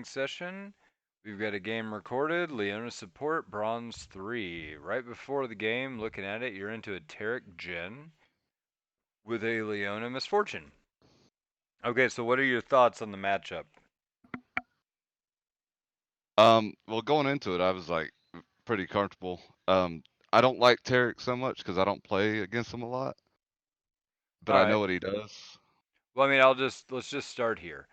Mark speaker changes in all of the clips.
Speaker 1: training session. We've got a game recorded, Leona support, bronze 3. Right before the game, looking at it, you're into a Tarek Gen with a Leona misfortune. Okay, so what are your thoughts on the matchup?
Speaker 2: Well, going into it, I was like pretty comfortable. I don't like Tarek so much because I don't play against him a lot, but
Speaker 1: All
Speaker 2: I
Speaker 1: right.
Speaker 2: know what he does.
Speaker 1: Well, I mean, let's just start here.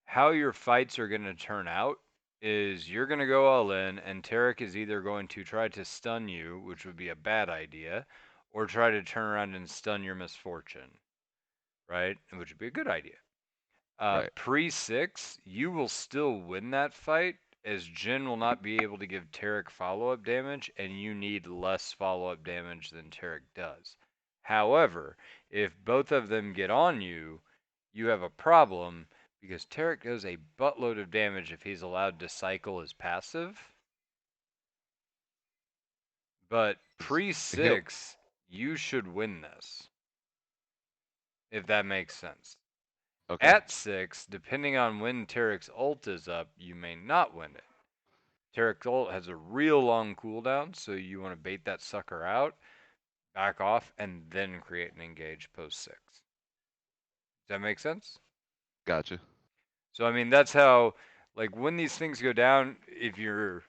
Speaker 1: How your fights are going to turn out is you're going to go all in, and Tarek is either going to try to stun you, which would be a bad idea, or try to turn around and stun your misfortune, right? Which would be a good idea.
Speaker 2: Right.
Speaker 1: Pre 6, you will still win that fight, as Jin will not be able to give Tarek follow up damage, and you need less follow up damage than Tarek does. However, if both of them get on you, you have a problem because Tarek does a buttload of damage if he's allowed to cycle his passive. But pre
Speaker 2: He'll
Speaker 1: 6, you should win this, if that makes sense.
Speaker 2: okay.
Speaker 1: At 6, depending on when Tarek's ult is up, you may not win it. Tarek's ult has a real long cooldown, so you want to bait that sucker out, back off, and then create an engage post 6. Does that make sense?
Speaker 2: Gotcha.
Speaker 1: So I mean, that's how, like, when these things go down, you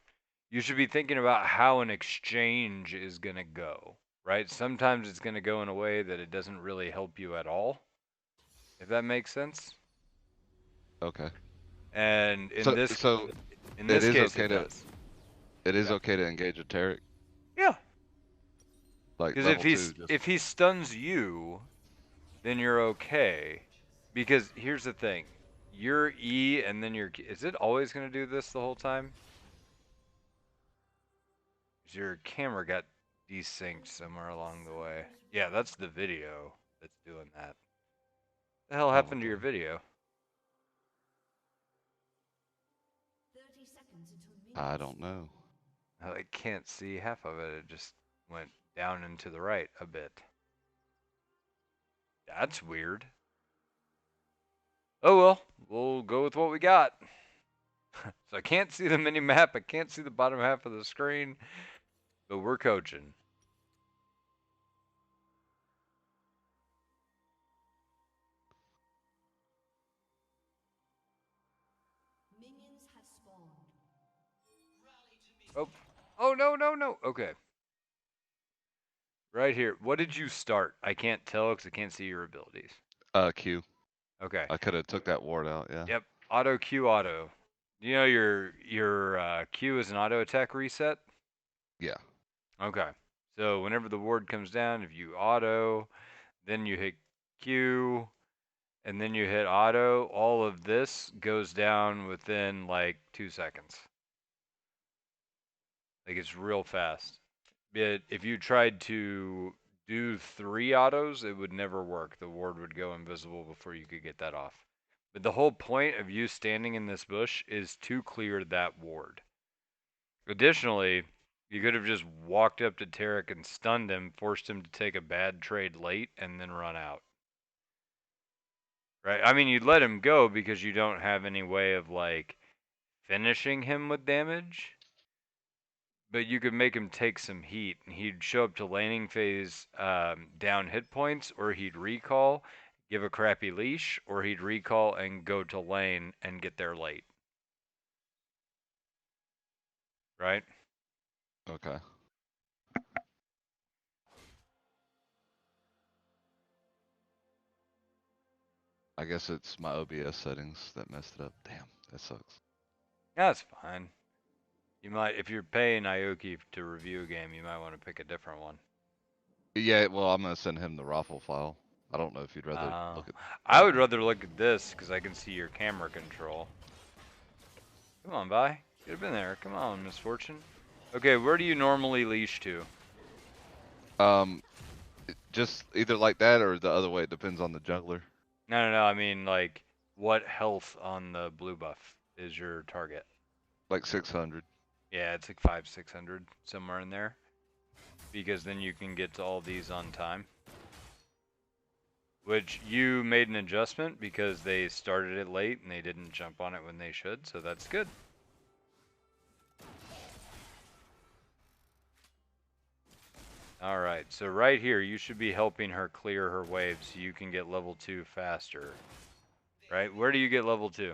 Speaker 1: should be thinking about how an exchange is gonna go, right? Sometimes it's gonna go in a way that it doesn't really help you at all, if that makes sense.
Speaker 2: Okay.
Speaker 1: And
Speaker 2: So so
Speaker 1: in
Speaker 2: it
Speaker 1: this
Speaker 2: is
Speaker 1: case,
Speaker 2: okay
Speaker 1: it
Speaker 2: to
Speaker 1: does.
Speaker 2: it is
Speaker 1: Yeah.
Speaker 2: okay to engage a Tarek
Speaker 1: Yeah.
Speaker 2: like
Speaker 1: Because
Speaker 2: level 2 just
Speaker 1: if he stuns you, then you're okay. Because here's the thing, your E and then your is it always gonna do this the whole time? Your camera got desynced somewhere along the way. Yeah, that's the video that's doing that. The hell
Speaker 2: oh
Speaker 1: happened to your
Speaker 2: okay.
Speaker 1: video?
Speaker 2: I don't know.
Speaker 1: I can't see half of it. It just went down and to the right a bit. That's weird. Oh well, we'll go with what we got. So I can't see the mini map. I can't see the bottom half of the screen, but we're coaching. Oh, oh no, no, no. Okay, right here. What did you start? I can't tell because I can't see your abilities.
Speaker 2: Q.
Speaker 1: Okay.
Speaker 2: I could have took that ward out, yeah.
Speaker 1: Yep. Auto Q auto. You know your Q is an auto attack reset.
Speaker 2: Yeah.
Speaker 1: Okay. So whenever the ward comes down, if you auto, then you hit Q, and then you hit auto, all of this goes down within like 2 seconds. Like it's real fast. But if you tried to do 3 autos, it would never work. The ward would go invisible before you could get that off. But the whole point of you standing in this bush is to clear that ward. Additionally, you could have just walked up to Tarek and stunned him, forced him to take a bad trade late, and then run out. Right? I mean, you'd let him go because you don't have any way of, like, finishing him with damage. But you could make him take some heat, and he'd show up to laning phase down hit points, or he'd recall, give a crappy leash, or he'd recall and go to lane and get there late. Right?
Speaker 2: Okay. I guess it's my OBS settings that messed it up. Damn, that sucks.
Speaker 1: That's fine. You might, if you're paying Aoki to review a game, you might want to pick a different one.
Speaker 2: Yeah, well, I'm gonna send him the raffle file. I don't know if you'd rather
Speaker 1: Uh,
Speaker 2: look at
Speaker 1: I
Speaker 2: that
Speaker 1: would
Speaker 2: one.
Speaker 1: rather look at this because I can see your camera control. Come on, Vi. Get up in there. Come on, Misfortune. Okay, where do you normally leash to?
Speaker 2: Um, just either like that or the other way. It depends on the jungler.
Speaker 1: No, no, no. I mean, like, what health on the blue buff is your target?
Speaker 2: Like 600.
Speaker 1: Yeah, it's like 500, 600, somewhere in there. Because then you can get to all these on time. which you made an adjustment because they started it late and they didn't jump on it when they should, so that's good. All right, so right here, you should be helping her clear her wave so you can get level 2 faster. Right? Where do you get level 2?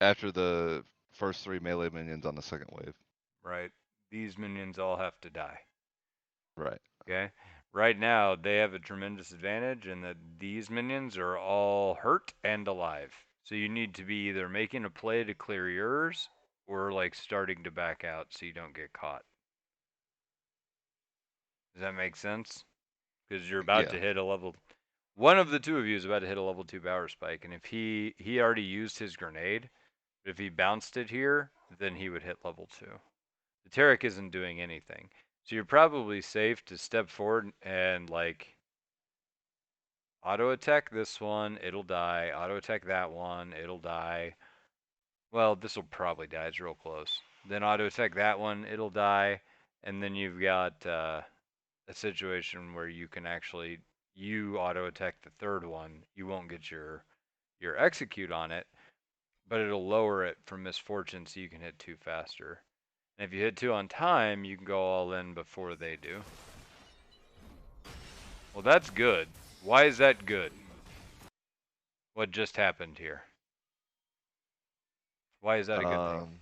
Speaker 2: After the first 3 melee minions on the second wave.
Speaker 1: Right? These minions all have to die.
Speaker 2: Right.
Speaker 1: Okay? Right now, they have a tremendous advantage in that these minions are all hurt and alive. So you need to be either making a play to clear yours or like starting to back out so you don't get caught. Does that make sense? Because you're about
Speaker 2: Yeah.
Speaker 1: to hit a level. One of the two of you is about to hit a level 2 power spike, and if he already used his grenade, but if he bounced it here, then he would hit level 2. The Tarek isn't doing anything, so you're probably safe to step forward and like auto attack this one, it'll die. Auto attack that one, it'll die. Well, this will probably die. It's real close. Then auto attack that one, it'll die, and then you've got a situation where you can actually you auto attack the third one. You won't get your execute on it, but it'll lower it from misfortune so you can hit 2 faster. And if you hit 2 on time, you can go all in before they do. Well, that's good. Why is that good? What just happened here? Why is that a good thing?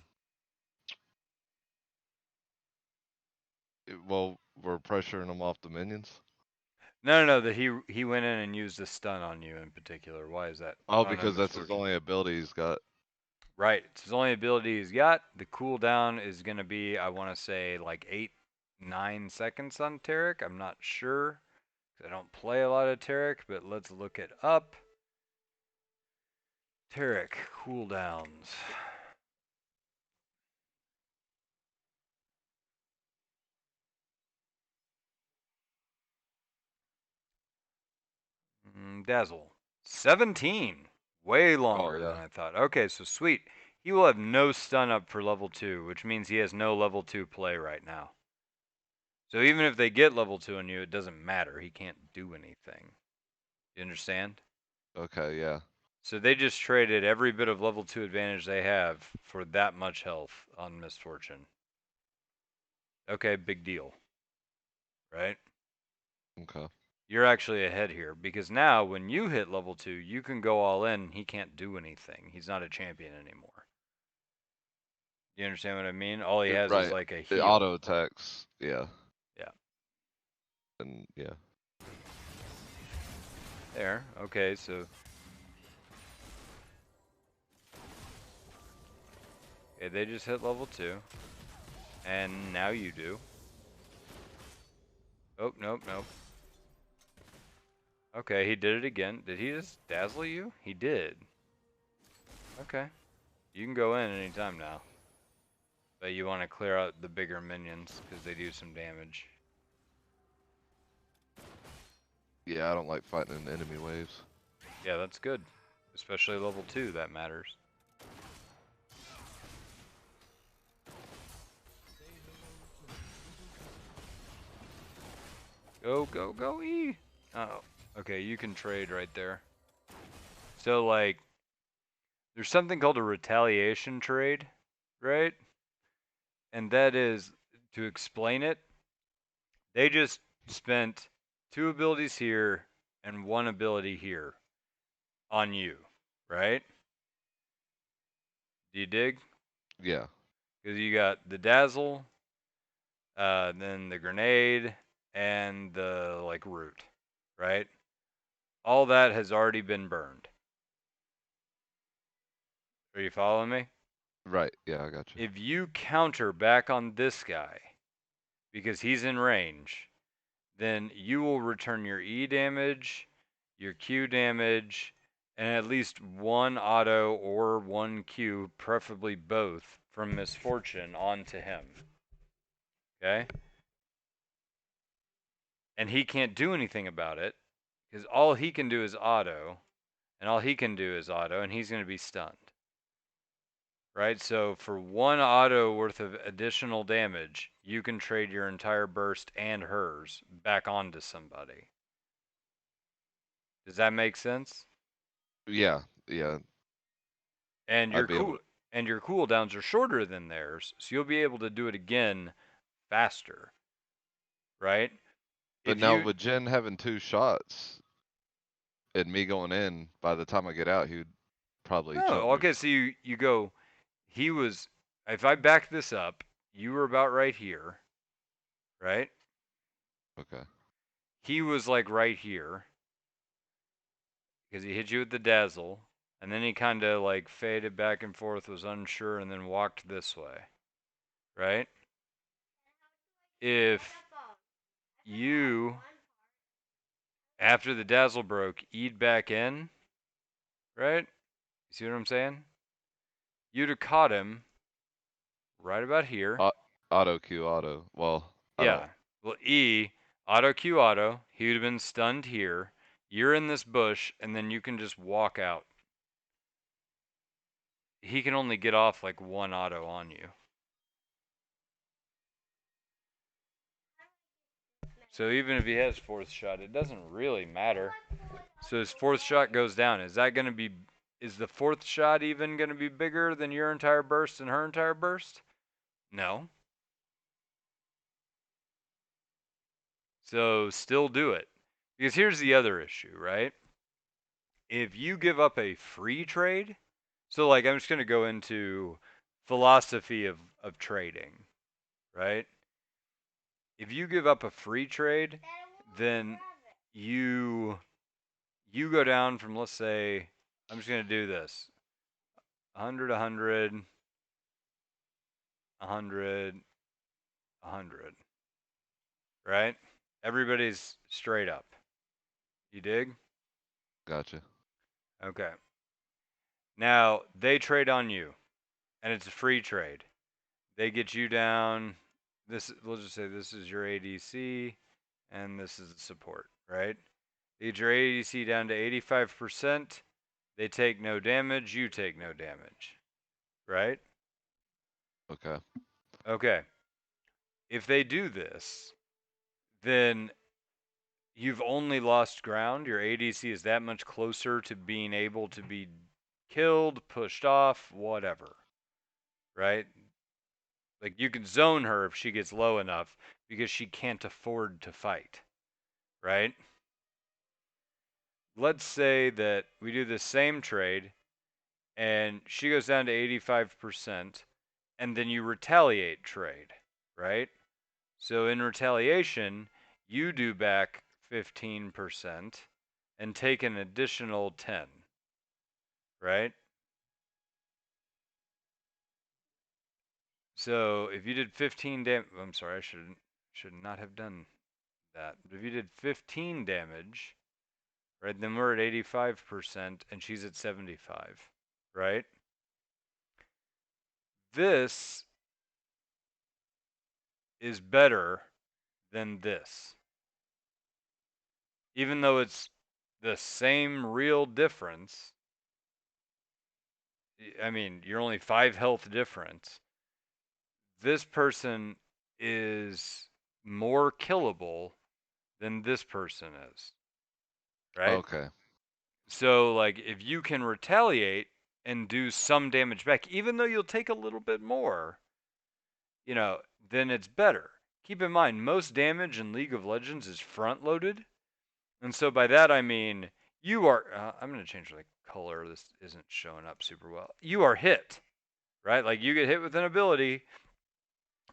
Speaker 2: Um, well, we're pressuring them off the minions.
Speaker 1: No, that he went in and used a stun on you in particular. Why is that?
Speaker 2: Oh,
Speaker 1: Oh no,
Speaker 2: because that's his
Speaker 1: misfortune.
Speaker 2: only ability he's got.
Speaker 1: Right, it's his only ability he's got. The cooldown is gonna be, I want to say, like 8-9 seconds on Tarek. I'm not sure. I don't play a lot of Tarek, but let's look it up. Tarek cooldowns. Dazzle. 17. Way
Speaker 2: Oh
Speaker 1: longer than
Speaker 2: yeah.
Speaker 1: I thought. Okay, so sweet. He will have no stun up for level 2, which means he has no level 2 play right now. So even if they get level 2 on you, it doesn't matter. He can't do anything. You understand?
Speaker 2: Okay, yeah.
Speaker 1: So they just traded every bit of level 2 advantage they have for that much health on misfortune. Okay, big deal. Right?
Speaker 2: Okay.
Speaker 1: You're actually ahead here because now when you hit level 2, you can go all in. He can't do anything. He's not a champion anymore. You understand what I mean? All he has is
Speaker 2: Right.
Speaker 1: like a
Speaker 2: It
Speaker 1: heal.
Speaker 2: auto attacks. Yeah.
Speaker 1: Yeah.
Speaker 2: And yeah.
Speaker 1: There. Okay, so okay, they just hit level 2. And now you do. Oh, nope. Okay, he did it again. Did he just dazzle you? He did. Okay. You can go in anytime now. But you want to clear out the bigger minions because they do some damage.
Speaker 2: Yeah, I don't like fighting in enemy waves.
Speaker 1: Yeah, that's good. Especially level 2, that matters. Go, E! Oh, okay, you can trade right there. So, like, there's something called a retaliation trade, right? And that is, to explain it, they just spent 2 abilities here and 1 ability here on you, right? Do you dig?
Speaker 2: Yeah.
Speaker 1: Because you got the dazzle, then the grenade, and the like root, right? All that has already been burned. Are you following me?
Speaker 2: Right. Yeah, I got you.
Speaker 1: If you counter back on this guy because he's in range, then you will return your E damage, your Q damage, and at least 1 auto or 1 Q, preferably both, from misfortune onto him. Okay? And he can't do anything about it because all he can do is auto, and all he can do is auto, and he's going to be stunned. Right? So for 1 auto worth of additional damage, you can trade your entire burst and hers back onto somebody. Does that make sense?
Speaker 2: Yeah, yeah.
Speaker 1: And
Speaker 2: I'd
Speaker 1: your
Speaker 2: be able
Speaker 1: cool
Speaker 2: to.
Speaker 1: and your cooldowns are shorter than theirs, so you'll be able to do it again faster, right?
Speaker 2: But
Speaker 1: If
Speaker 2: now
Speaker 1: you
Speaker 2: with Jen having 2 shots and me going in, by the time I get out, he would probably jump
Speaker 1: no,
Speaker 2: me.
Speaker 1: okay, so you go he was if I back this up, you were about right here, right?
Speaker 2: Okay.
Speaker 1: He was like right here because he hit you with the dazzle, and then he kind of like faded back and forth, was unsure, and then walked this way, right? If you, after the dazzle broke, eat back in, right? You see what I'm saying? You'd have caught him right about here.
Speaker 2: Au- Auto Q auto. Well, I don't.
Speaker 1: Yeah. Well, E, auto Q auto, he would have been stunned here. You're in this bush, and then you can just walk out. He can only get off like one auto on you. So even if he has fourth shot, it doesn't really matter. So his fourth shot goes down. Is that going to be? Is the fourth shot even going to be bigger than your entire burst and her entire burst? No. So still do it. Because here's the other issue, right? If you give up a free trade, so like I'm just going to go into philosophy of trading, right? If you give up a free trade, then you you go down from, let's say, I'm just going to do this 100, 100, 100, 100, right? Everybody's straight up. You dig?
Speaker 2: Gotcha.
Speaker 1: Okay. Now they trade on you, and it's a free trade. They get you down. This, we'll just say this is your ADC, and this is the support, right? They get your ADC down to 85%. They take no damage. You take no damage, right?
Speaker 2: Okay.
Speaker 1: Okay. If they do this, then you've only lost ground. Your ADC is that much closer to being able to be killed, pushed off, whatever, right? Like you can zone her if she gets low enough because she can't afford to fight, right? Let's say that we do the same trade and she goes down to 85% and then you retaliate trade, right? So in retaliation, you do back 15% and take an additional 10, right? So if you did 15 damage, I'm sorry, I should not have done that. But if you did 15 damage, right, then we're at 85% and she's at 75, right? This is better than this. Even though it's the same real difference, I mean, you're only 5 health difference. This person is more killable than this person is, right?
Speaker 2: Okay.
Speaker 1: So, like, if you can retaliate and do some damage back, even though you'll take a little bit more, then it's better. Keep in mind, most damage in League of Legends is front loaded. And so by that, I mean, you are, I'm going to change the color. This isn't showing up super well. You are hit, right? Like you get hit with an ability.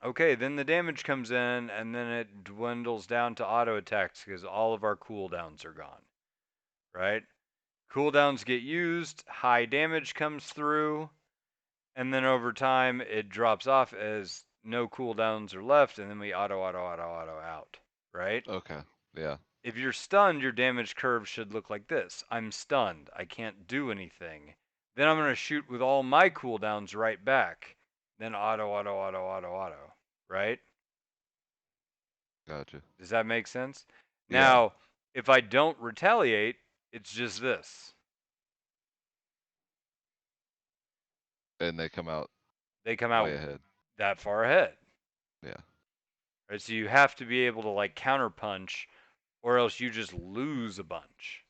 Speaker 1: Okay, then the damage comes in and then it dwindles down to auto attacks because all of our cooldowns are gone, right? Cooldowns get used, high damage comes through, and then over time it drops off as no cooldowns are left, and then we auto out, right?
Speaker 2: Okay. Yeah.
Speaker 1: If you're stunned, your damage curve should look like this. I'm stunned. I can't do anything. Then I'm going to shoot with all my cooldowns right back. Then auto, right?
Speaker 2: Gotcha.
Speaker 1: Does that make sense?
Speaker 2: Yeah.
Speaker 1: Now, if I don't retaliate, it's just this.
Speaker 2: And they come out
Speaker 1: They come
Speaker 2: way
Speaker 1: out
Speaker 2: ahead.
Speaker 1: that far ahead.
Speaker 2: Yeah.
Speaker 1: Right? So you have to be able to like counterpunch or else you just lose a bunch.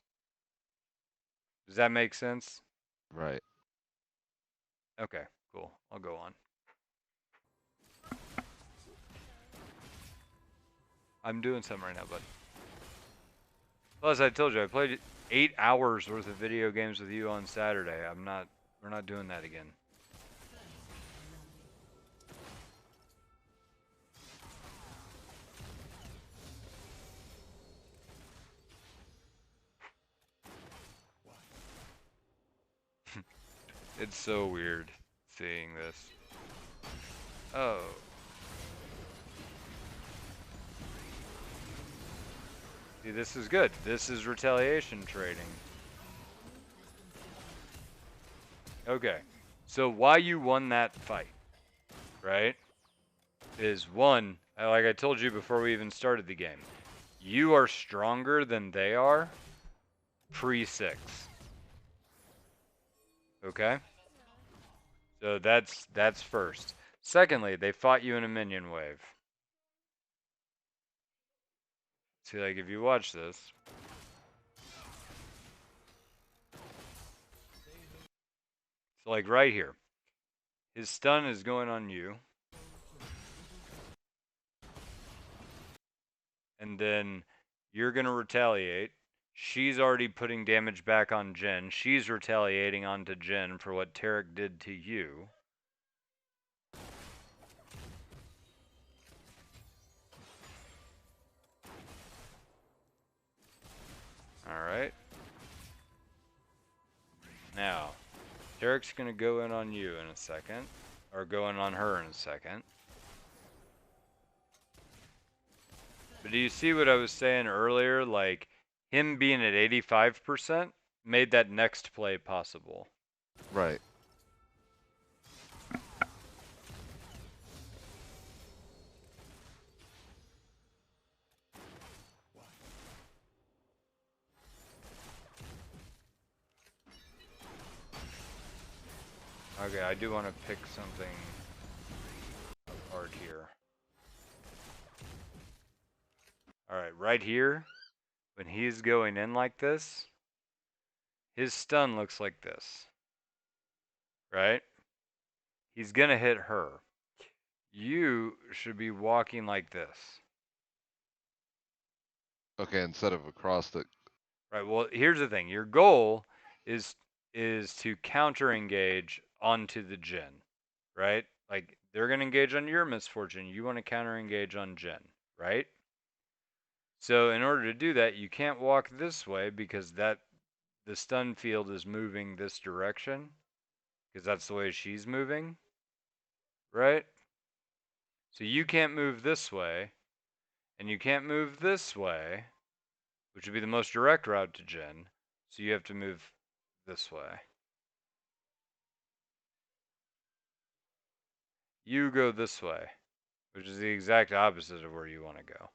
Speaker 1: Does that make sense?
Speaker 2: Right.
Speaker 1: Okay, cool. I'll go on. I'm doing something right now, bud. Plus, I told you I played 8 hours worth of video games with you on Saturday. I'm not. We're not doing that again. It's so weird seeing this. Oh. See, this is good. This is retaliation trading. Okay. So why you won that fight, right? Is one, like I told you before we even started the game, you are stronger than they are pre-6. Okay? So that's first. Secondly, they fought you in a minion wave. See, like if you watch this, so like right here, his stun is going on you, and then you're gonna retaliate. She's already putting damage back on Jen. She's retaliating onto Jen for what Tarek did to you. Alright. Now, Tarek's gonna go in on you in a second. Or go in on her in a second. But do you see what I was saying earlier? Like, him being at 85% made that next play possible.
Speaker 2: Right.
Speaker 1: Okay, I do want to pick something apart here. Alright, right here, when he's going in like this, his stun looks like this. Right? He's gonna hit her. You should be walking like this.
Speaker 2: Okay, instead of across the.
Speaker 1: Right. Well, here's the thing. Your goal is to counter engage onto the Jin, right? Like they're gonna engage on your misfortune. You want to counter engage on Jin, right? So in order to do that, you can't walk this way because the stun field is moving this direction because that's the way she's moving, right? So you can't move this way, and you can't move this way, which would be the most direct route to Jin. So you have to move this way. You go this way, which is the exact opposite of where you want to go.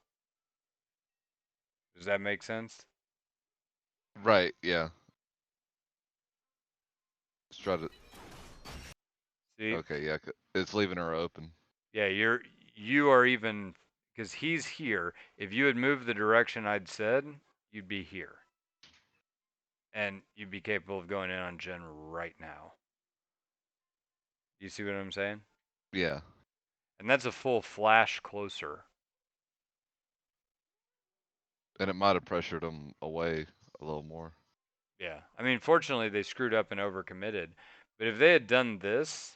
Speaker 1: Does that make sense?
Speaker 2: Right. Yeah. Let's try to.
Speaker 1: See?
Speaker 2: Okay. Yeah. It's leaving her open.
Speaker 1: Yeah, you are even because he's here. If you had moved the direction I'd said, you'd be here. And you'd be capable of going in on Jen right now. You see what I'm saying?
Speaker 2: Yeah.
Speaker 1: And that's a full flash closer.
Speaker 2: And it might have pressured him away a little more.
Speaker 1: Yeah. I mean, fortunately, they screwed up and overcommitted. But if they had done this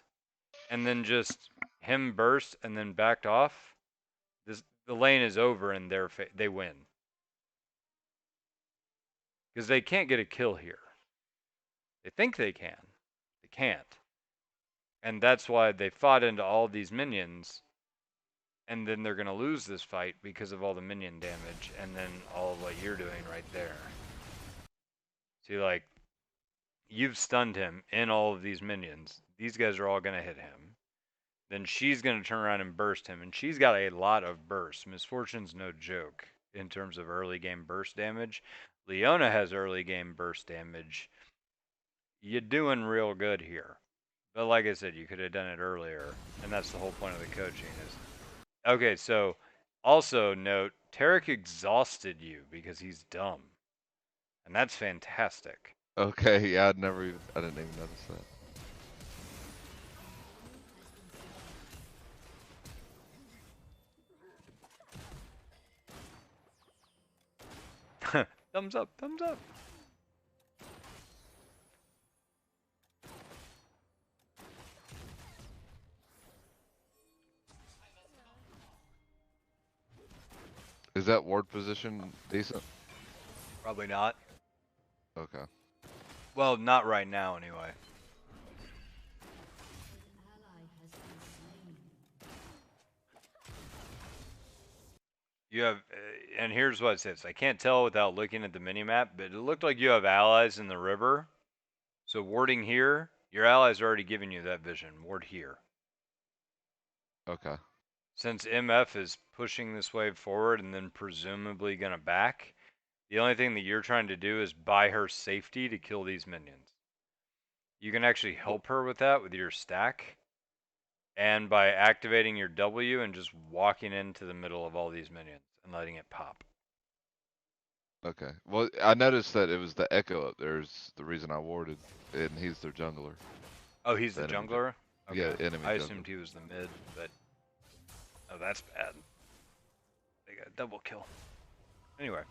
Speaker 1: and then just him burst and then backed off, the lane is over and they win because they can't get a kill here. They think they can, they can't, and that's why they fought into all these minions, and then they're gonna lose this fight because of all the minion damage and then all of what you're doing right there. See, like you've stunned him in all of these minions. These guys are all gonna hit him. Then she's gonna turn around and burst him, and she's got a lot of bursts. Misfortune's no joke in terms of early game burst damage. Leona has early game burst damage. You're doing real good here. But like I said, you could have done it earlier, and that's the whole point of the coaching is. Okay, so also note, Tarek exhausted you because he's dumb. And that's fantastic.
Speaker 2: Okay, yeah, I didn't even notice
Speaker 1: Thumbs up, thumbs up.
Speaker 2: that. Is that ward position decent?
Speaker 1: Probably not.
Speaker 2: Okay.
Speaker 1: Well, not right now anyway. You have, and here's what it says. I can't tell without looking at the minimap, but it looked like you have allies in the river. So warding here, your allies are already giving you that vision. Ward here.
Speaker 2: Okay.
Speaker 1: Since MF is pushing this wave forward and then presumably gonna back, the only thing that you're trying to do is buy her safety to kill these minions. You can actually
Speaker 2: Well,
Speaker 1: help her with that with your stack, and by activating your W and just walking into the middle of all these minions and letting it pop.
Speaker 2: okay. Well, I noticed that it was the Echo up there is the reason I warded, and he's their jungler.
Speaker 1: Oh, he's
Speaker 2: The
Speaker 1: the
Speaker 2: enemy
Speaker 1: jungler?
Speaker 2: Yeah,
Speaker 1: Okay.
Speaker 2: enemy
Speaker 1: I
Speaker 2: jungler.
Speaker 1: assumed he was the mid, but oh, that's bad. They got a double kill. Anyway.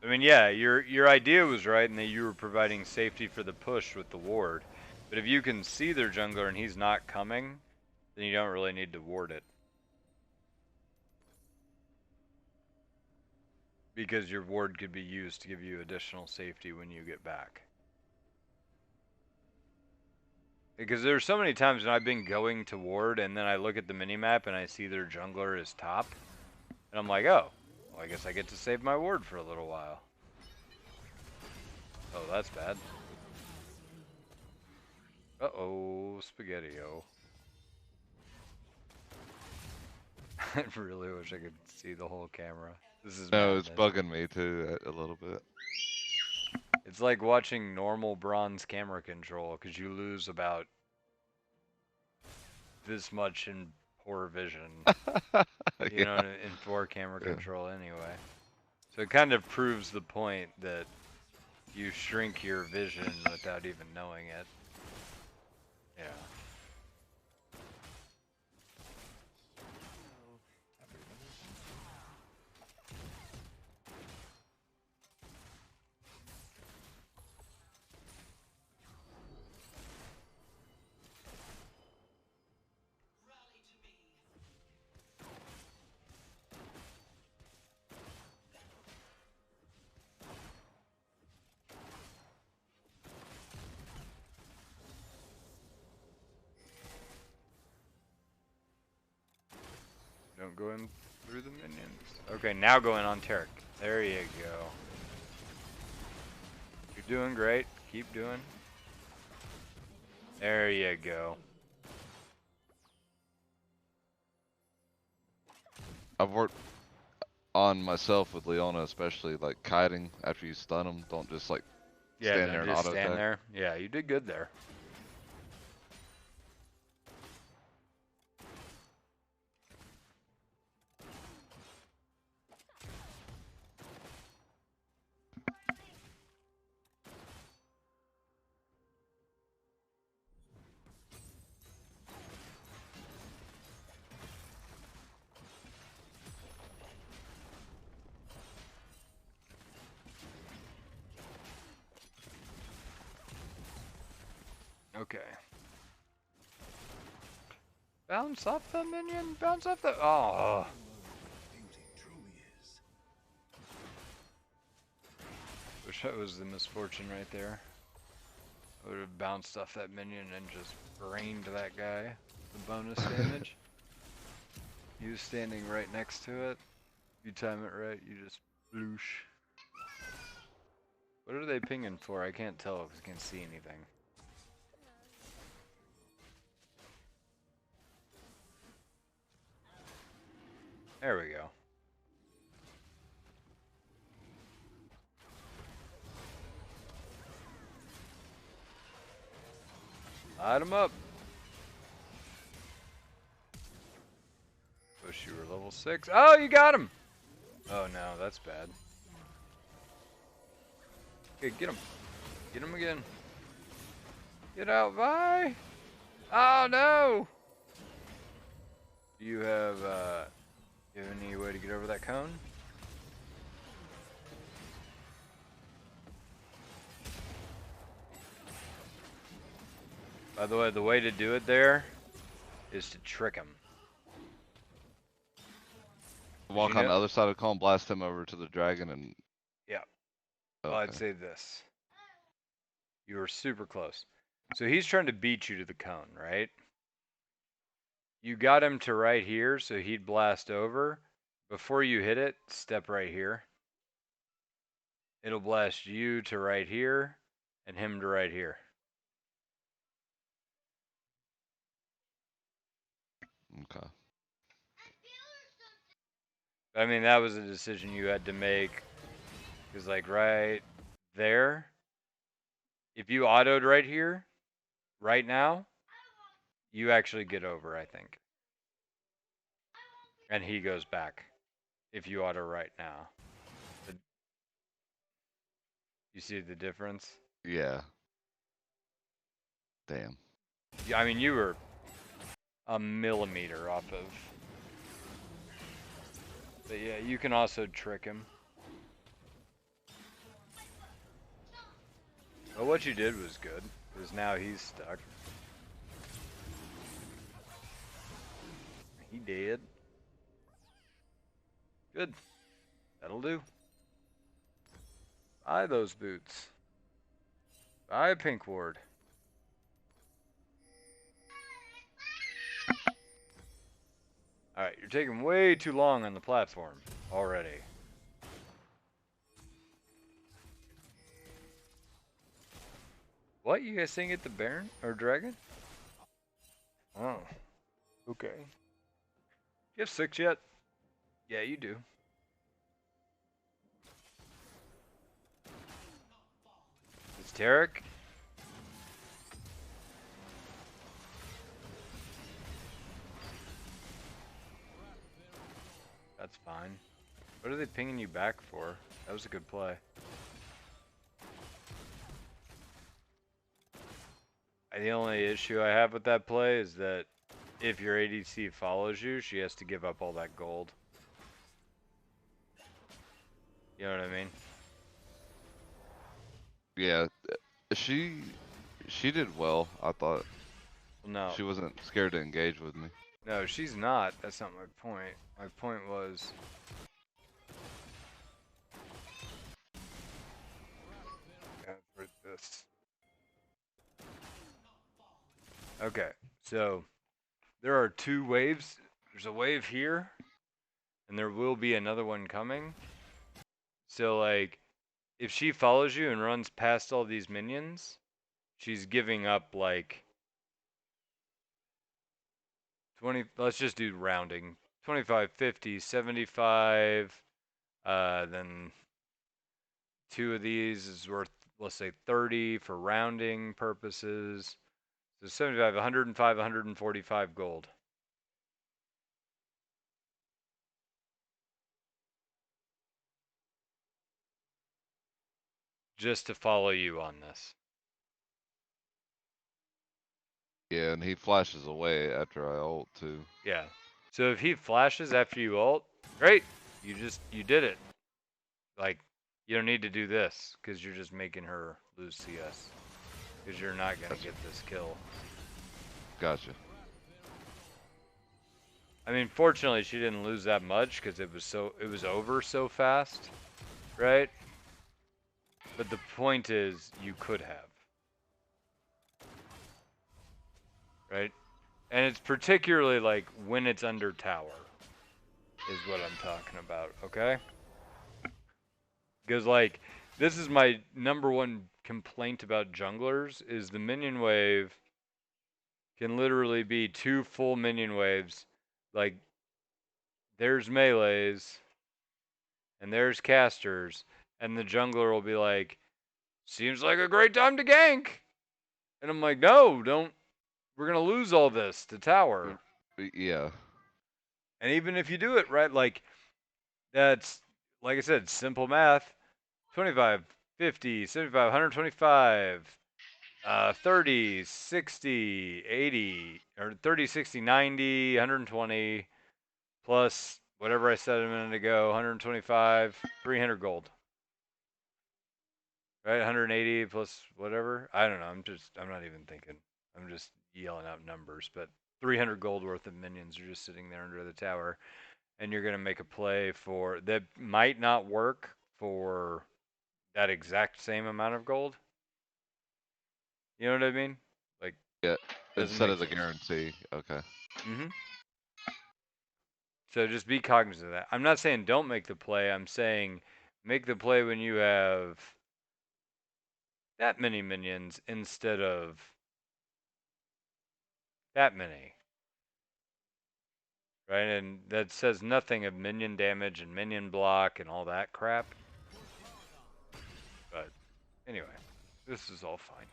Speaker 1: I mean, yeah, your idea was right in that you were providing safety for the push with the ward. But if you can see their jungler and he's not coming, then you don't really need to ward it. Because your ward could be used to give you additional safety when you get back. Because there's so many times when I've been going to ward and then I look at the minimap and I see their jungler is top. And I'm like, oh, well, I guess I get to save my ward for a little while. Oh, that's bad. Uh-oh, spaghetti-o. I really wish I could see the whole camera. This is
Speaker 2: No, it's
Speaker 1: madness.
Speaker 2: bugging me too a little bit.
Speaker 1: It's like watching normal bronze camera control because you lose about this much in poor vision, you know,
Speaker 2: Yeah,
Speaker 1: in 4 camera
Speaker 2: yeah.
Speaker 1: control anyway. So it kind of proves the point that you shrink your vision without even knowing it. Yeah. Don't go in through the minions. Okay, now going on Tarek. There you go. You're doing great. Keep doing. There you go.
Speaker 2: I've worked on myself with Leona, especially like kiting after you stun them. Don't just like
Speaker 1: Yeah,
Speaker 2: stand
Speaker 1: don't
Speaker 2: there and
Speaker 1: just
Speaker 2: auto
Speaker 1: stand
Speaker 2: attack.
Speaker 1: there. Yeah, you did good there. Okay. Bounce off the minion. Bounce off the. Oh. Wish that was the misfortune right there. I would have bounced off that minion and just brained that guy. The bonus damage. He was standing right next to it. You time it right, you just bloosh. What are they pinging for? I can't tell because I can't see anything. There we go. Light him up. Wish you were level 6. Oh, you got him! Oh no, that's bad. Okay, get him. Get him again. Get out, Vi! Oh, no! Do you have any way to get over that cone? By the way, the way to do it there is to trick him.
Speaker 2: Walk on the other side of the cone, blast him over to the dragon, and
Speaker 1: yeah.
Speaker 2: okay.
Speaker 1: Well, I'd say this. You were super close. So he's trying to beat you to the cone, right? You got him to right here, so he'd blast over. Before you hit it, step right here. It'll blast you to right here, and him to right here.
Speaker 2: Okay.
Speaker 1: I mean, that was a decision you had to make. Because, like, right there, if you autoed right here, right now, you actually get over, I think. And he goes back if you auto right now. You see the difference?
Speaker 2: Yeah. Damn.
Speaker 1: Yeah, I mean, you were a millimeter off of. But yeah, you can also trick him. But what you did was good, because now he's stuck. He did. Good. That'll do. Buy those boots. Buy a pink ward. Alright, you're taking way too long on the platform already. What? You guys saying it the Baron? Or Dragon? Oh. Okay. You have 6 yet? Yeah, you do. It's Tarek? That's fine. What are they pinging you back for? That was a good play. The only issue I have with that play is that if your ADC follows you, she has to give up all that gold. You know what I mean?
Speaker 2: Yeah. She did well. I thought
Speaker 1: Well, no.
Speaker 2: she wasn't scared to engage with me.
Speaker 1: No, she's not. That's not my point. My point was... this. Okay, so there are 2 waves. There's a wave here, and there will be another one coming. So, like, if she follows you and runs past all these minions, she's giving up, like, 20, let's just do rounding. 25, 50, 75, then 2 of these is worth, let's say, 30 for rounding purposes. So 75, 105, 145 gold. Just to follow you on this.
Speaker 2: Yeah, and he flashes away after I ult too.
Speaker 1: Yeah. So if he flashes after you ult, great. You did it. Like, you don't need to do this, because you're just making her lose CS. Because you're not going to get this kill.
Speaker 2: Gotcha.
Speaker 1: I mean, fortunately, she didn't lose that much, because it was over so fast, right? But the point is, you could have. Right? And it's particularly, like, when it's under tower, is what I'm talking about, okay? Because, like, this is my #1 complaint about junglers, is the minion wave can literally be 2 full minion waves. Like, there's melees, and there's casters, and the jungler will be like, seems like a great time to gank. And I'm like, no, don't, we're going to lose all this to tower.
Speaker 2: Yeah.
Speaker 1: And even if you do it right, like, that's, like I said, simple math. 25 50, 75, 125, 30, 60, 80, or 30, 60, 90, 120, plus whatever I said a minute ago, 125, 300 gold. Right? 180 plus whatever. I don't know. I'm not even thinking. I'm just yelling out numbers, but 300 gold worth of minions are just sitting there under the tower, and you're going to make a play for that might not work for that exact same amount of gold. You know what I mean? Like,
Speaker 2: Yeah,
Speaker 1: doesn't
Speaker 2: instead
Speaker 1: make
Speaker 2: of the
Speaker 1: sense.
Speaker 2: guarantee. Okay.
Speaker 1: Mm-hmm. So just be cognizant of that. I'm not saying don't make the play. I'm saying make the play when you have that many minions instead of that many. Right? And that says nothing of minion damage and minion block and all that crap. But anyway, this is all fine.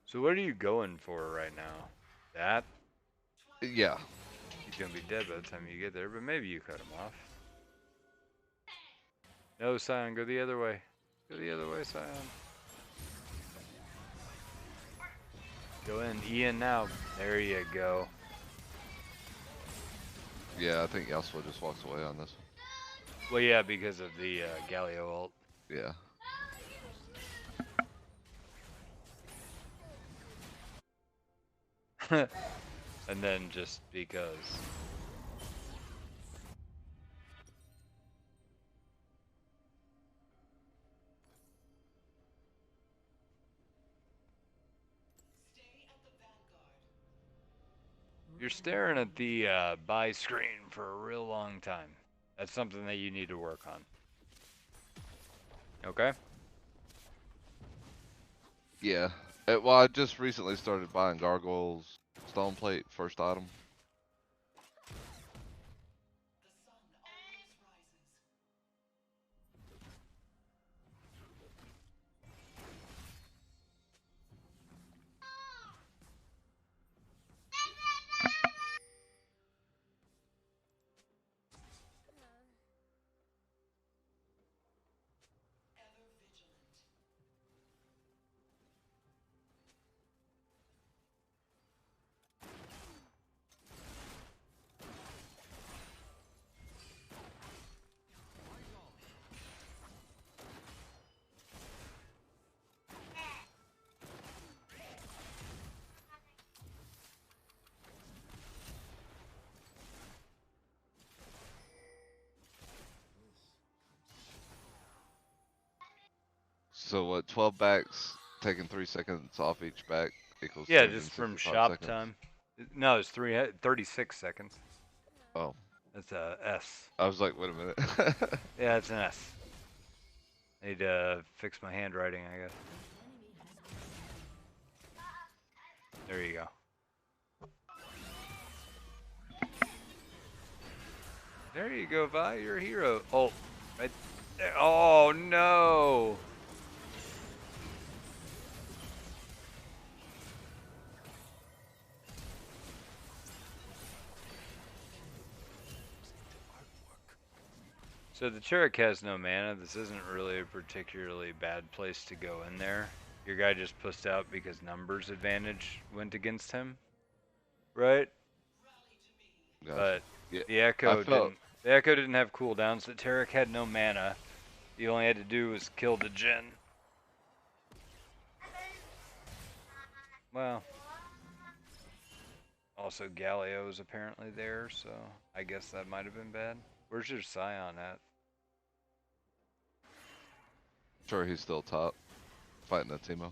Speaker 1: So what are you going for right now? That?
Speaker 2: Yeah.
Speaker 1: He's gonna be dead by the time you get there, but maybe you cut him off. No, Scion, go the other way. Go the other way, Scion. Go in, Ian now. There you go.
Speaker 2: Yeah, I think Yasuo just walks away on this
Speaker 1: Well, yeah, because of the Galio ult.
Speaker 2: one. Yeah.
Speaker 1: And then just because. You're staring at the buy screen for a real long time. That's something that you need to work on. Okay?
Speaker 2: Yeah. Well, I just recently started buying gargoyles, stone plate, first item. So what? 12 backs, taking 3 seconds off each back equals
Speaker 1: Yeah, just from
Speaker 2: 365
Speaker 1: shop
Speaker 2: seconds.
Speaker 1: time. No, it's 36 seconds.
Speaker 2: Oh,
Speaker 1: That's a S.
Speaker 2: I was like, wait a minute.
Speaker 1: Yeah, it's an S. Need to fix my handwriting, I guess. There you go. There you go, Vi. You're a hero. Oh, right there. Oh, no. So the Turek has no mana. This isn't really a particularly bad place to go in there. Your guy just pushed out because numbers advantage went against him, right?
Speaker 2: Gotcha.
Speaker 1: But
Speaker 2: Yeah,
Speaker 1: the
Speaker 2: I
Speaker 1: Echo
Speaker 2: felt
Speaker 1: didn't. The Echo didn't have cooldowns. The Turek had no mana. You only had to do was kill the Jin. Well, also Galio is apparently there, so I guess that might have been bad. Where's your Scion at?
Speaker 2: sure he's still top, fighting a Teemo.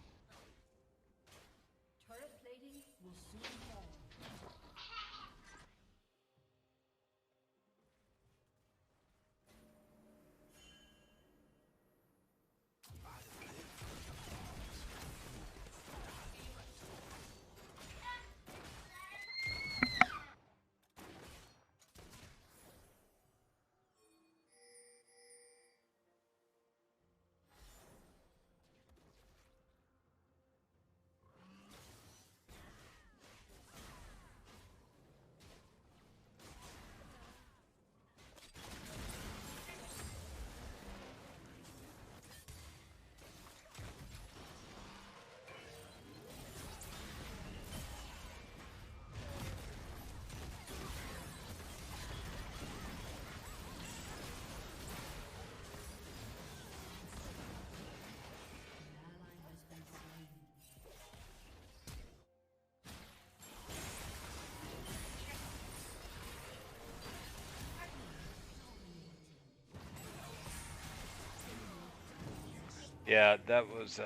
Speaker 1: Yeah, that was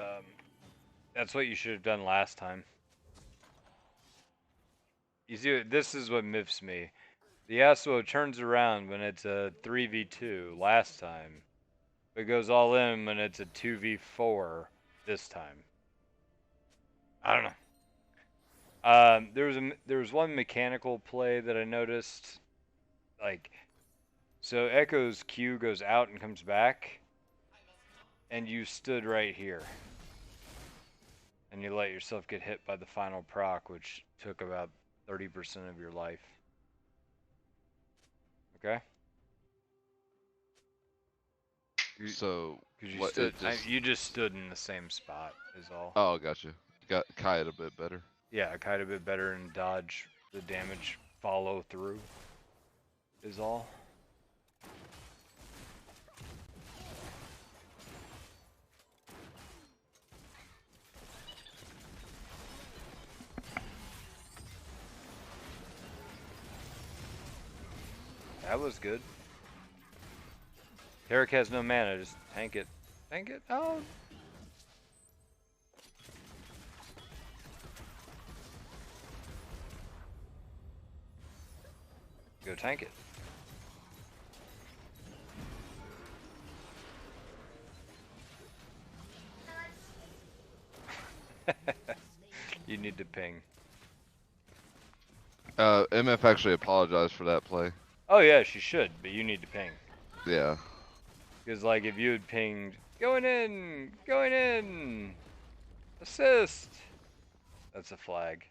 Speaker 1: that's what you should have done last time. You see, this is what miffs me. The Yasuo turns around when it's a 3v2 last time, but goes all in when it's a 2v4 this time. I don't know. There was one mechanical play that I noticed, like, so Echo's Q goes out and comes back, and you stood right here, and you let yourself get hit by the final proc, which took about 30% of your life. Okay,
Speaker 2: So
Speaker 1: because
Speaker 2: what? It just.
Speaker 1: you just stood in the same spot is all.
Speaker 2: Oh, gotcha. Got Kai a bit better.
Speaker 1: Yeah, kind of a bit better and dodge the damage follow through is all. That was good. Herrick has no mana, just tank it. Tank it? Oh. Go tank it. You need to ping.
Speaker 2: MF actually apologized for that play.
Speaker 1: Oh yeah, she should, but you need to ping.
Speaker 2: Yeah.
Speaker 1: Because like if you had pinged, going in, assist. That's a flag.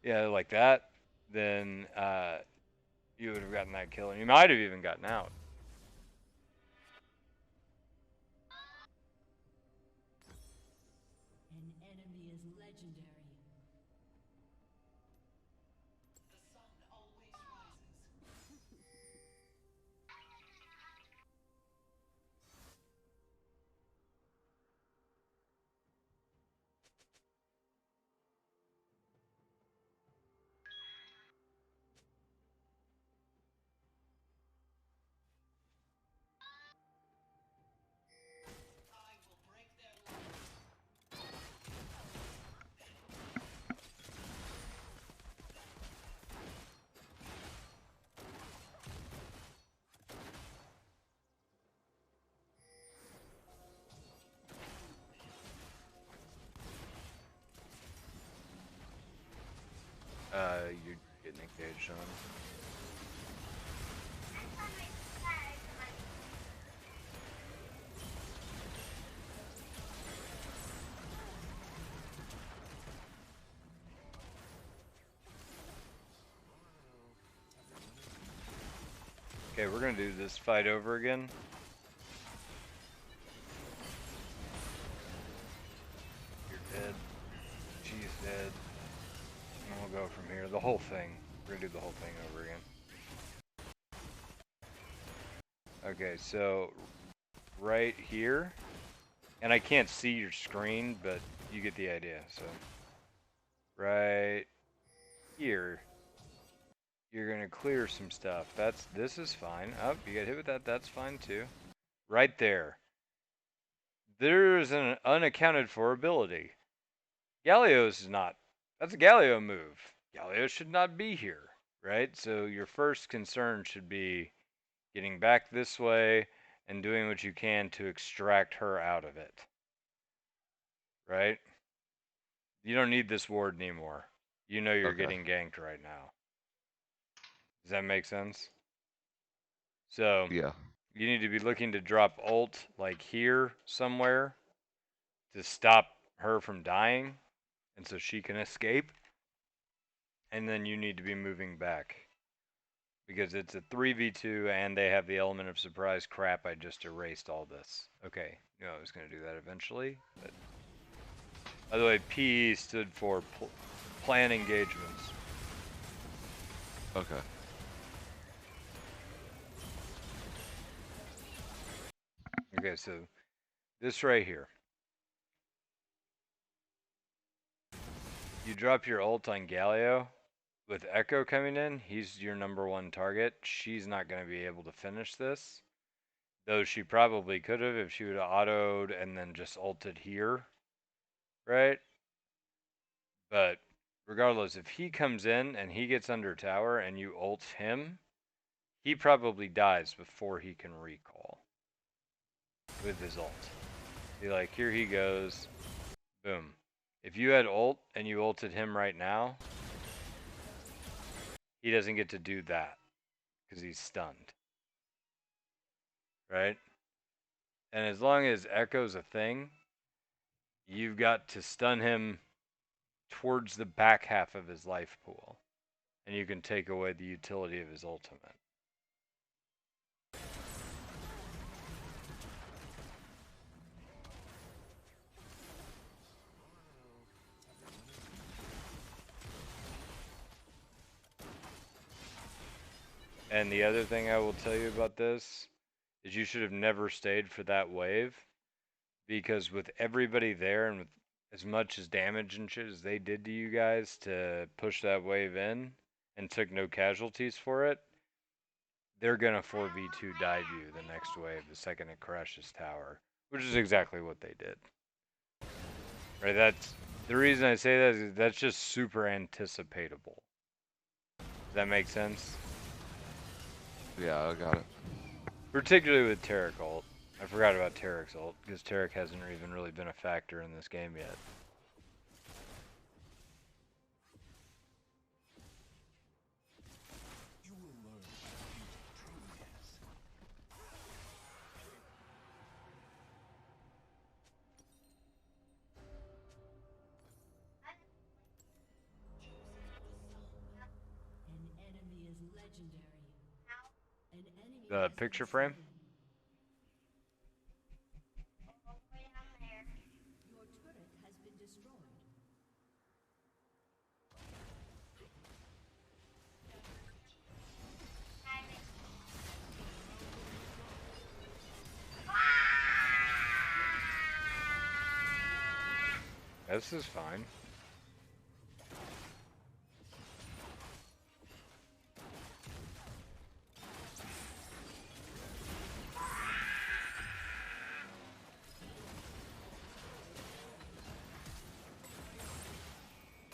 Speaker 1: Yeah, like that, then you would have gotten that kill, and you might have even gotten out.
Speaker 3: An enemy is legendary.
Speaker 1: You're getting engaged on. Okay, we're gonna do this fight over again. You're dead. She's dead. And we'll go from here. The whole thing. We're gonna do the whole thing over again. Okay, so right here, and I can't see your screen, but you get the idea. So right here, you're gonna clear some stuff. This is fine. Oh, you get hit with that. That's fine too. Right there. There's an unaccounted for ability. Galio's is not. That's a Galio move. Galio should not be here, right? So your first concern should be getting back this way and doing what you can to extract her out of it, right? You don't need this ward anymore. You know you're
Speaker 2: Okay.
Speaker 1: getting ganked right now. Does that make sense? So
Speaker 2: Yeah.
Speaker 1: you need to be looking to drop ult like here somewhere to stop her from dying and so she can escape. And then you need to be moving back because it's a 3v2 and they have the element of surprise. Crap, I just erased all this. Okay, no, I was going to do that eventually. But by the way, PE stood for plan engagements.
Speaker 2: Okay.
Speaker 1: Okay, so this right here. You drop your ult on Galio with Echo coming in. He's your #1 target. She's not going to be able to finish this. Though she probably could have if she would have autoed and then just ulted here, right? But regardless, if he comes in and he gets under tower and you ult him, he probably dies before he can recall with his ult. Be like, here he goes, boom. If you had ult and you ulted him right now, he doesn't get to do that because he's stunned, right? And as long as Echo's a thing, you've got to stun him towards the back half of his life pool, and you can take away the utility of his ultimate. And the other thing I will tell you about this is you should have never stayed for that wave, because with everybody there and with as much as damage and shit as they did to you guys to push that wave in and took no casualties for it, they're gonna 4v2 dive you the next wave the second it crashes tower, which is exactly what they did. Right? That's the reason I say that is that's just super anticipatable. Does that make sense?
Speaker 2: Yeah, I got it.
Speaker 1: Particularly with Taric ult. I forgot about Taric's ult because Taric hasn't even really been a factor in this game yet.
Speaker 3: An enemy is legendary. An enemy
Speaker 1: The
Speaker 3: has
Speaker 1: picture
Speaker 3: been
Speaker 1: frame?
Speaker 3: slain. Your turret has been destroyed.
Speaker 1: This is fine.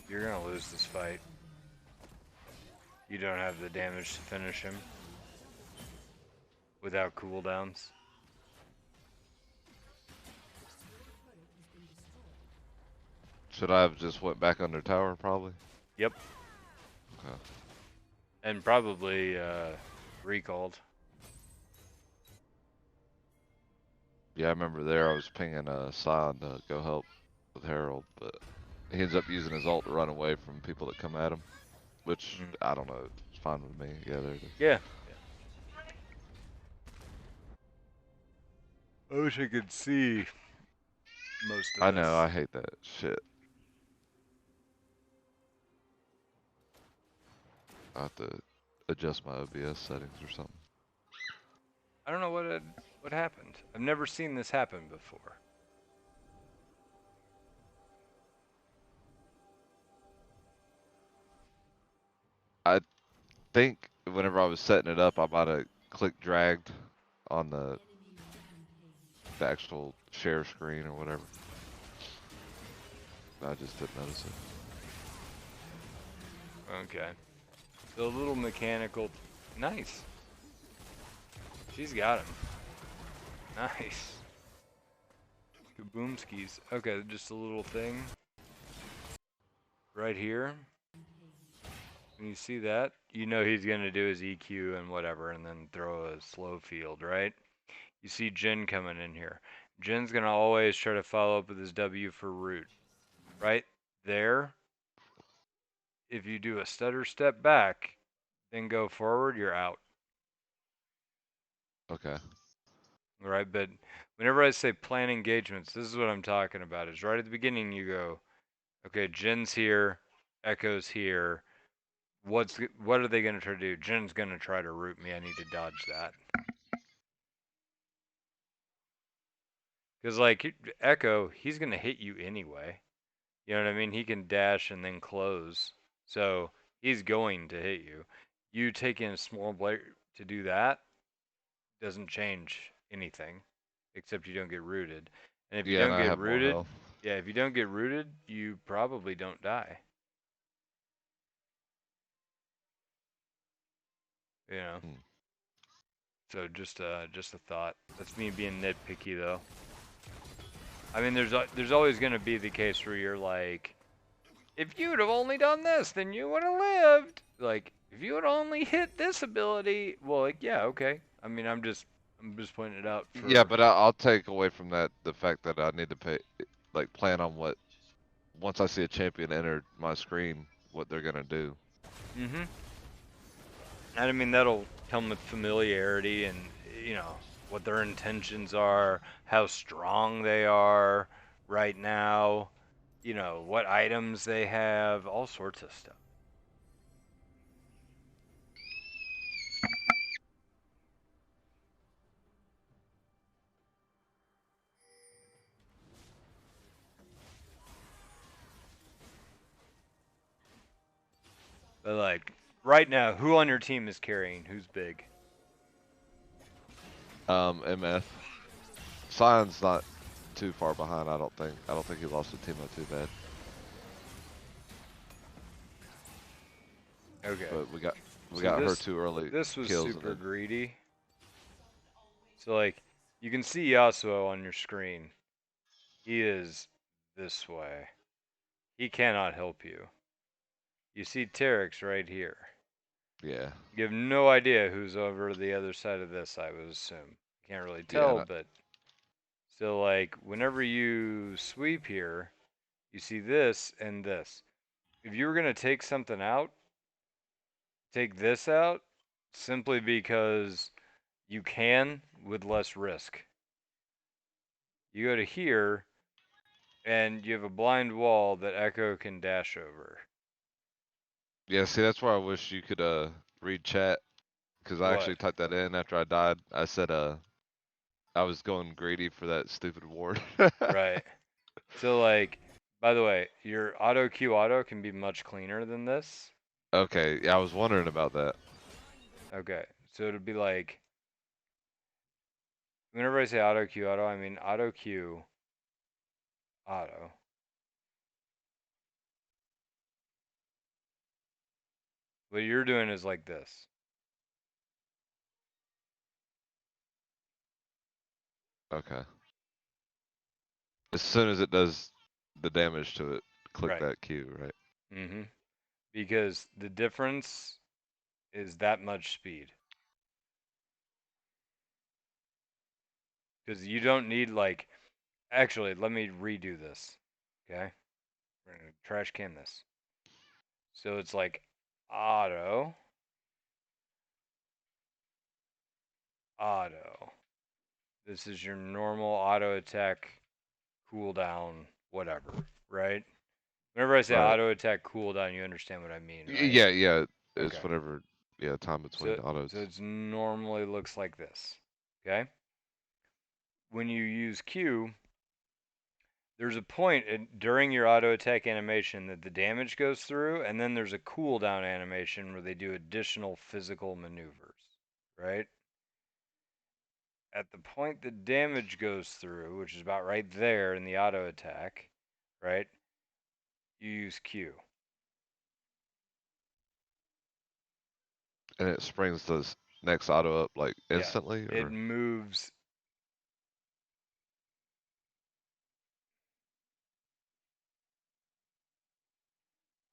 Speaker 1: You're gonna lose this fight. You don't have the damage to finish him without cooldowns.
Speaker 2: Should I have just went back under tower, probably?
Speaker 1: Yep.
Speaker 2: Okay.
Speaker 1: And probably recalled.
Speaker 2: Yeah, I remember there I was pinging Sion to go help with Harold, but he ends up using his ult to run away from people that come at him, which, I don't know, it's fine with me. Yeah, there it is.
Speaker 1: Yeah. I wish I could see most of
Speaker 2: I
Speaker 1: this.
Speaker 2: know, I hate that shit. I have to adjust my OBS settings or something.
Speaker 1: I don't know what happened. I've never seen this happen before.
Speaker 2: I think whenever I was setting it up, I might have click dragged on the actual share screen or whatever. I just didn't notice it.
Speaker 1: Okay. So a little mechanical. Nice. She's got him. Nice. Kaboomskis. Okay, just a little thing. Right here. When you see that, you know he's going to do his EQ and whatever and then throw a slow field, right? You see Jin coming in here. Jin's going to always try to follow up with his W for root. Right there, if you do a stutter step back, then go forward, you're out.
Speaker 2: Okay.
Speaker 1: Right, but whenever I say plan engagements, this is what I'm talking about. Is right at the beginning you go, okay, Jin's here, Echo's here. What are they gonna try to do? Jin's gonna try to root me. I need to dodge that. Because like Echo, he's gonna hit you anyway. You know what I mean? He can dash and then close, so he's going to hit you. You taking a small blade to do that doesn't change anything, except you don't get rooted. And if you
Speaker 2: Yeah, and
Speaker 1: don't
Speaker 2: I
Speaker 1: get
Speaker 2: have more
Speaker 1: rooted,
Speaker 2: health.
Speaker 1: yeah, if you don't get rooted, you probably don't die. You know.
Speaker 2: Hmm.
Speaker 1: So just a thought. That's me being nitpicky though. I mean, there's always gonna be the case where you're like, if you'd have only done this, then you would have lived. Like, if you had only hit this ability, well, like, yeah, okay. I mean, I'm just pointing it out
Speaker 2: Yeah,
Speaker 1: for.
Speaker 2: but I'll take away from that the fact that I need to pay, like, plan on what once I see a champion enter my screen, what they're gonna do.
Speaker 1: Mm-hmm. And I mean, that'll come with familiarity and you know what their intentions are, how strong they are right now, you know what items they have, all sorts of stuff. But like right now, who on your team is carrying? Who's big?
Speaker 2: MF. Sion's not too far behind, I don't think. I don't think he lost to Timo too bad.
Speaker 1: Okay.
Speaker 2: But we
Speaker 1: So
Speaker 2: got her too early
Speaker 1: this was
Speaker 2: kills and
Speaker 1: super
Speaker 2: then
Speaker 1: greedy. So like you can see Yasuo on your screen. He is this way. He cannot help you. You see Terex right here.
Speaker 2: yeah.
Speaker 1: You have no idea who's over the other side of this, I would assume. Can't really
Speaker 2: Yeah,
Speaker 1: tell, but so like whenever you sweep here, you see this and this. If you were gonna take something out, take this out simply because you can with less risk. You go to here and you have a blind wall that Echo can dash over.
Speaker 2: yeah, see that's where I wish you could read chat because I
Speaker 1: What?
Speaker 2: actually typed that in after I died. I said I was going greedy for that stupid ward.
Speaker 1: Right. So like by the way, your auto Q auto can be much cleaner than this.
Speaker 2: Okay, yeah, I was wondering about that.
Speaker 1: Okay. So it'd be like whenever I say auto Q auto, I mean auto Q auto. What you're doing is like this.
Speaker 2: Okay. As soon as it does the damage to it, click
Speaker 1: Right.
Speaker 2: that Q, right?
Speaker 1: Mm-hmm. Because the difference is that much speed. Because you don't need like actually let me redo this. Okay? We're gonna trash can this. So it's like auto, auto. This is your normal auto attack cooldown, whatever, right? Whenever I say
Speaker 2: Right.
Speaker 1: auto attack cooldown, you understand what I mean, right?
Speaker 2: Yeah, yeah. It's
Speaker 1: Okay.
Speaker 2: whenever, yeah, time between autos.
Speaker 1: So it's normally looks like this. Okay? When you use Q, there's a point during your auto attack animation that the damage goes through, and then there's a cooldown animation where they do additional physical maneuvers, right? At the point the damage goes through, which is about right there in the auto attack, right? You use Q.
Speaker 2: And it springs the next auto up like
Speaker 1: Yeah,
Speaker 2: instantly,
Speaker 1: it
Speaker 2: or
Speaker 1: moves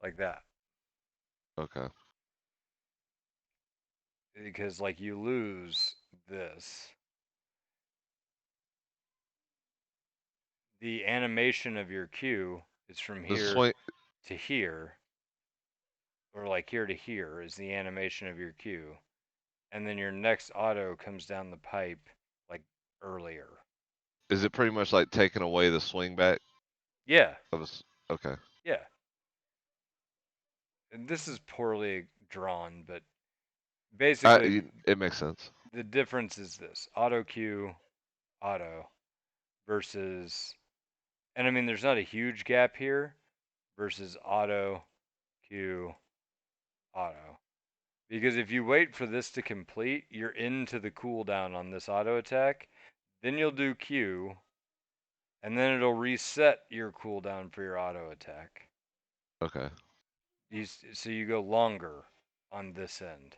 Speaker 1: like that
Speaker 2: okay.
Speaker 1: because like you lose this. The animation of your Q is from
Speaker 2: The
Speaker 1: here
Speaker 2: swing
Speaker 1: to here, or like here to here is the animation of your Q, and then your next auto comes down the pipe like earlier.
Speaker 2: is it pretty much like taking away the swing back
Speaker 1: Yeah,
Speaker 2: of okay.
Speaker 1: yeah. And this is poorly drawn, but basically
Speaker 2: It makes sense.
Speaker 1: the difference is this: auto Q, auto versus, and I mean there's not a huge gap here versus auto Q, auto. Because if you wait for this to complete, you're into the cooldown on this auto attack. then you'll do Q, and then it'll reset your cooldown for your auto attack.
Speaker 2: Okay.
Speaker 1: So you go longer on this end.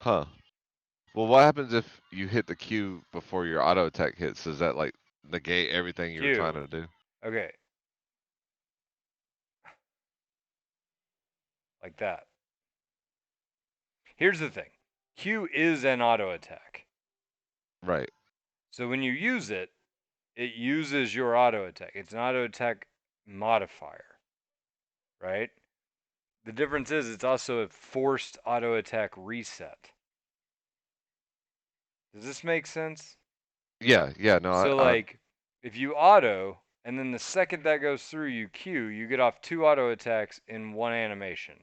Speaker 2: Huh. Well, what happens if you hit the Q before your auto attack hits? Does that like negate everything you were trying
Speaker 1: Q.
Speaker 2: to do?
Speaker 1: Okay. Like that. Here's the thing. Q is an auto attack.
Speaker 2: Right.
Speaker 1: So when you use it, it uses your auto attack. It's an auto attack modifier, right? The difference is it's also a forced auto attack reset. Does this make sense?
Speaker 2: Yeah. Yeah. No,
Speaker 1: So like if you auto and then the second that goes through you Q, you get off 2 auto attacks in one animation.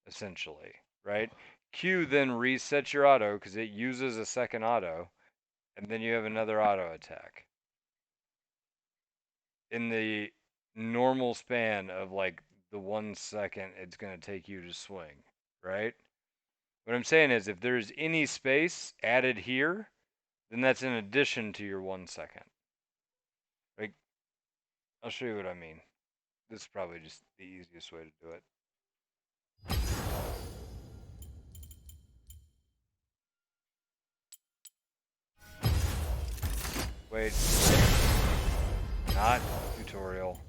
Speaker 1: Essentially, right? Q then resets your auto because it uses a second auto, and then you have another auto attack. In the normal span of like the 1 second it's going to take you to swing, right? What I'm saying is if there's any space added here, then that's in addition to your 1 second. Like, I'll show you what I mean. This is probably just the easiest way to do it. Wait, not tutorial.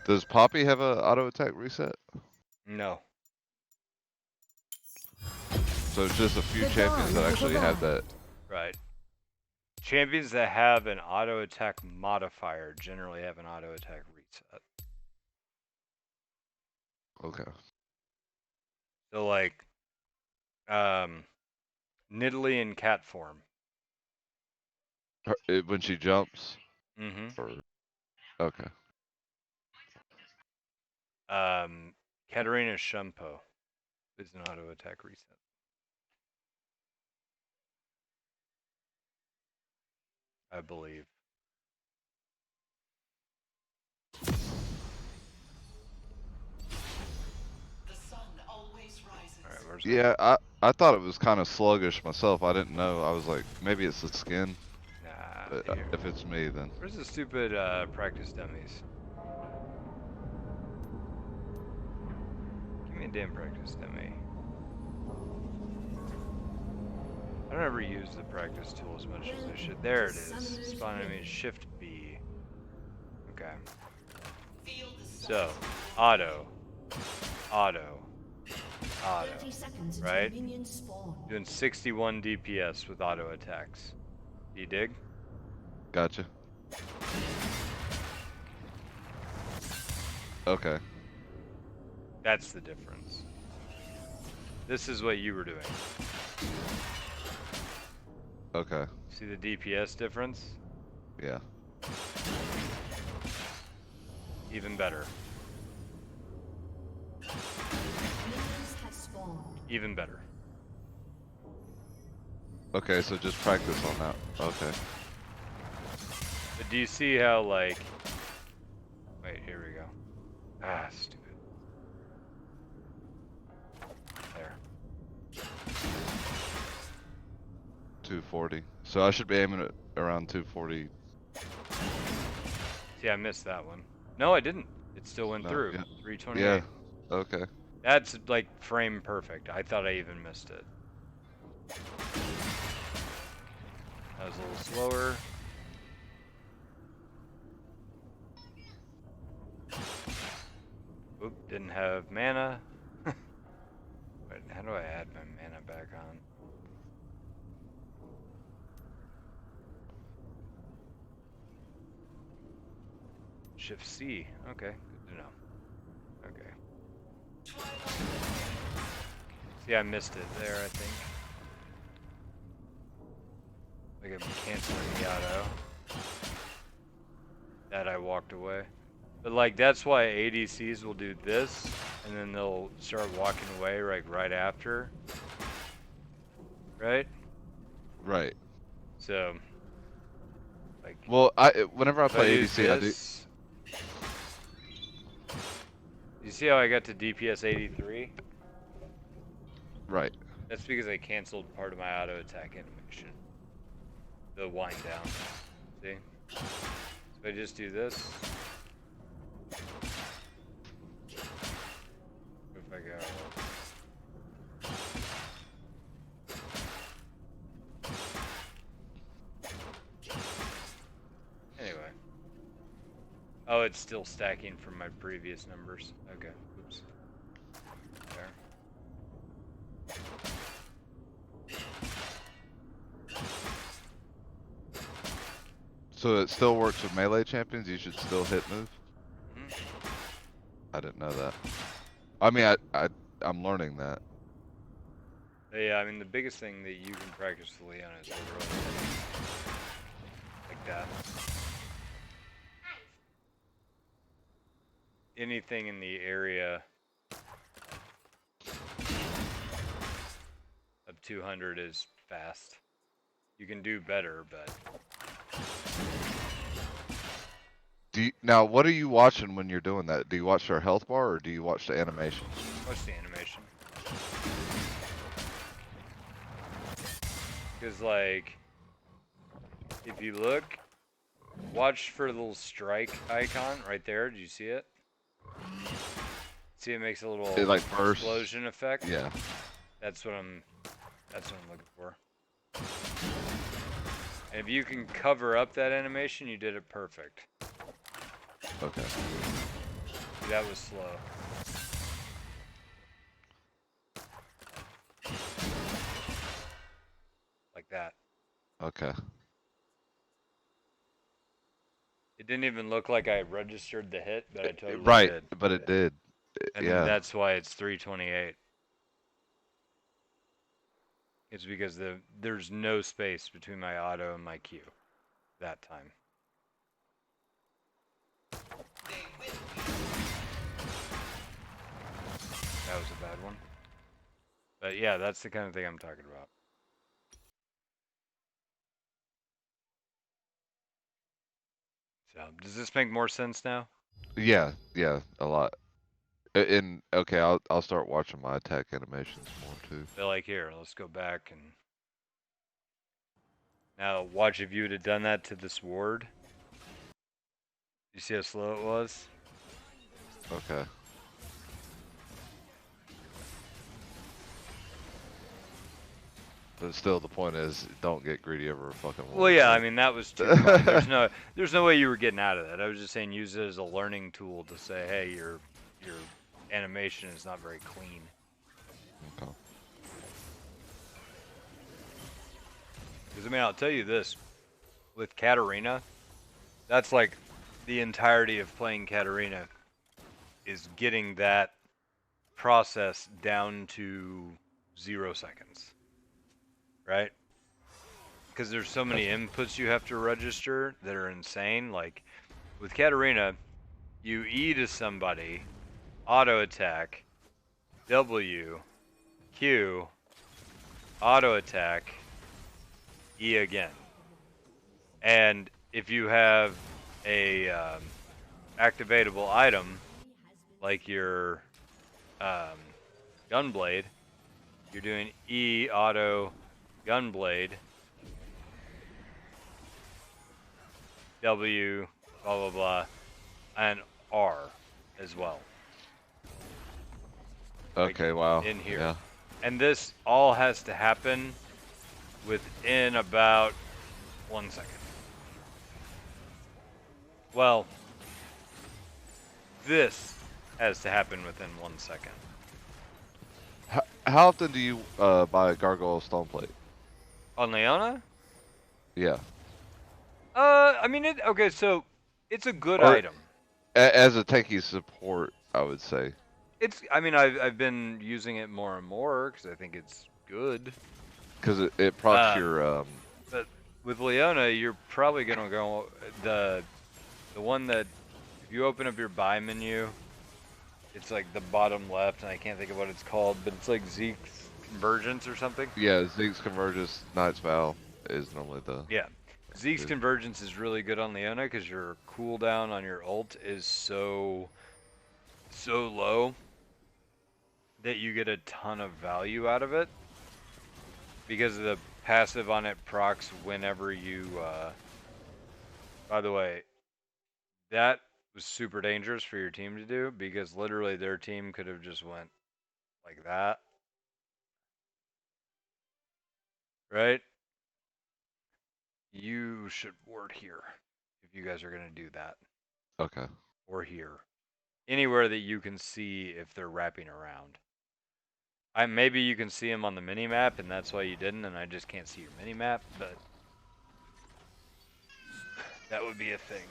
Speaker 2: does Poppy have a auto attack reset?
Speaker 1: No.
Speaker 2: So it's just a few champions that actually have that.
Speaker 1: Right. Champions that have an auto attack modifier generally have an auto attack reset.
Speaker 2: Okay.
Speaker 1: So like Nidalee in cat form.
Speaker 2: When she jumps?
Speaker 1: Mm-hmm.
Speaker 2: Or, okay.
Speaker 1: Katarina Shumpo is an auto attack reset. I believe. Alright, where's
Speaker 2: Yeah, I thought it was kind of sluggish myself. I didn't know. I was like, maybe it's the skin.
Speaker 1: Nah,
Speaker 2: But
Speaker 1: here.
Speaker 2: if it's me, then
Speaker 1: Where's the stupid practice dummies? Give me a damn practice dummy. I don't ever use the practice tool as much as I should. There it is. Spawn enemy shift B. Okay. So, auto, auto, auto, right? Doing 61 DPS with auto attacks. Do you dig?
Speaker 2: gotcha. Okay.
Speaker 1: That's the difference. This is what you were doing.
Speaker 2: Okay.
Speaker 1: See the DPS difference?
Speaker 2: Yeah.
Speaker 1: Even better. Even better.
Speaker 2: Okay, so just practice on that. Okay.
Speaker 1: But do you see how, like... Wait, here we go. Ah, stupid. There.
Speaker 2: 240. So I should be aiming at around 240.
Speaker 1: See, I missed that one. No, I didn't. It still went
Speaker 2: No,
Speaker 1: through.
Speaker 2: yeah.
Speaker 1: 328.
Speaker 2: Yeah. Okay.
Speaker 1: That's, like, frame perfect. I thought I even missed it. That was a little slower. Oop, didn't have mana. Wait, how do I add my mana back on? Shift C. Okay, good to know. Okay. See, I missed it there, I think. Like I'm canceling the auto. That I walked away. But like that's why ADCs will do this and then they'll start walking away like right after. Right?
Speaker 2: Right.
Speaker 1: So like
Speaker 2: Well, whenever I
Speaker 1: if I
Speaker 2: play
Speaker 1: use
Speaker 2: ADC, I do.
Speaker 1: this, You see how I got to DPS 83?
Speaker 2: Right.
Speaker 1: That's because I canceled part of my auto attack animation. The wind down. See? So I just do this. If I go. Anyway. Oh, it's still stacking from my previous numbers. Okay. Oops. There.
Speaker 2: So it still works with melee champions? You should still hit move?
Speaker 1: Mhm.
Speaker 2: I didn't know that. I mean, I'm learning that.
Speaker 1: But yeah, I mean, the biggest thing that you can practice with Leona is literally like that. Anything in the area of 200 is fast. You can do better, but
Speaker 2: Now, what are you watching when you're doing that? Do you watch their health bar or do you watch the animation?
Speaker 1: watch the animation. Because, like, if you look, watch for the little strike icon right there. Did you see it? See, it makes a little
Speaker 2: It like bursts.
Speaker 1: explosion effect.
Speaker 2: Yeah.
Speaker 1: That's what I'm looking for. And if you can cover up that animation, you did it perfect.
Speaker 2: Okay.
Speaker 1: That was slow. Like that.
Speaker 2: Okay.
Speaker 1: It didn't even look like I registered the hit, but I totally
Speaker 2: Right,
Speaker 1: did.
Speaker 2: but it did.
Speaker 1: And
Speaker 2: Yeah.
Speaker 1: that's why it's 328. It's because there's no space between my auto and my Q that time. That was a bad one. But yeah, that's the kind of thing I'm talking about. So, does this make more sense now?
Speaker 2: Yeah, yeah, a lot. And okay, I'll start watching my attack animations more too.
Speaker 1: But like here, let's go back and now watch if you would have done that to this ward. You see how slow it was?
Speaker 2: Okay. But still, the point is, don't get greedy over a fucking wall.
Speaker 1: Well, yeah, I mean that was too far. There's no way you were getting out of that. I was just saying use it as a learning tool to say, hey, your animation is not very clean.
Speaker 2: Okay.
Speaker 1: Because I mean, I'll tell you this, with Katarina, that's like the entirety of playing Katarina is getting that process down to 0 seconds, right? Because there's so many inputs you have to register that are insane. Like with Katarina, you E to somebody, auto attack, W, Q, auto attack, E again. And if you have a activatable item like your gunblade, you're doing E auto gunblade, W, blah blah blah, and R as well.
Speaker 2: Okay, wow.
Speaker 1: In here.
Speaker 2: Yeah.
Speaker 1: And this all has to happen within about 1 second. Well, this has to happen within 1 second.
Speaker 2: How often do you buy a gargoyle stone plate?
Speaker 1: On Leona?
Speaker 2: Yeah.
Speaker 1: I mean, okay, so it's a good
Speaker 2: Or
Speaker 1: item.
Speaker 2: as a tanky support, I would say.
Speaker 1: I mean, I've been using it more and more because I think it's good.
Speaker 2: Because it procs your
Speaker 1: But with Leona, you're probably gonna go the one that if you open up your buy menu, it's like the bottom left, and I can't think of what it's called, but it's like Zeke's Convergence or something.
Speaker 2: Yeah, Zeke's Convergence, Knight's Vow is normally the...
Speaker 1: Yeah. Zeke's
Speaker 2: Good.
Speaker 1: Convergence is really good on Leona because your cooldown on your ult is so so low that you get a ton of value out of it because the passive on it procs whenever you. By the way, that was super dangerous for your team to do because literally their team could have just went like that, right? You should ward here if you guys are gonna do that,
Speaker 2: Okay.
Speaker 1: or here, anywhere that you can see if they're wrapping around. Maybe you can see them on the mini map, and that's why you didn't, and I just can't see your mini map, but that would be a thing.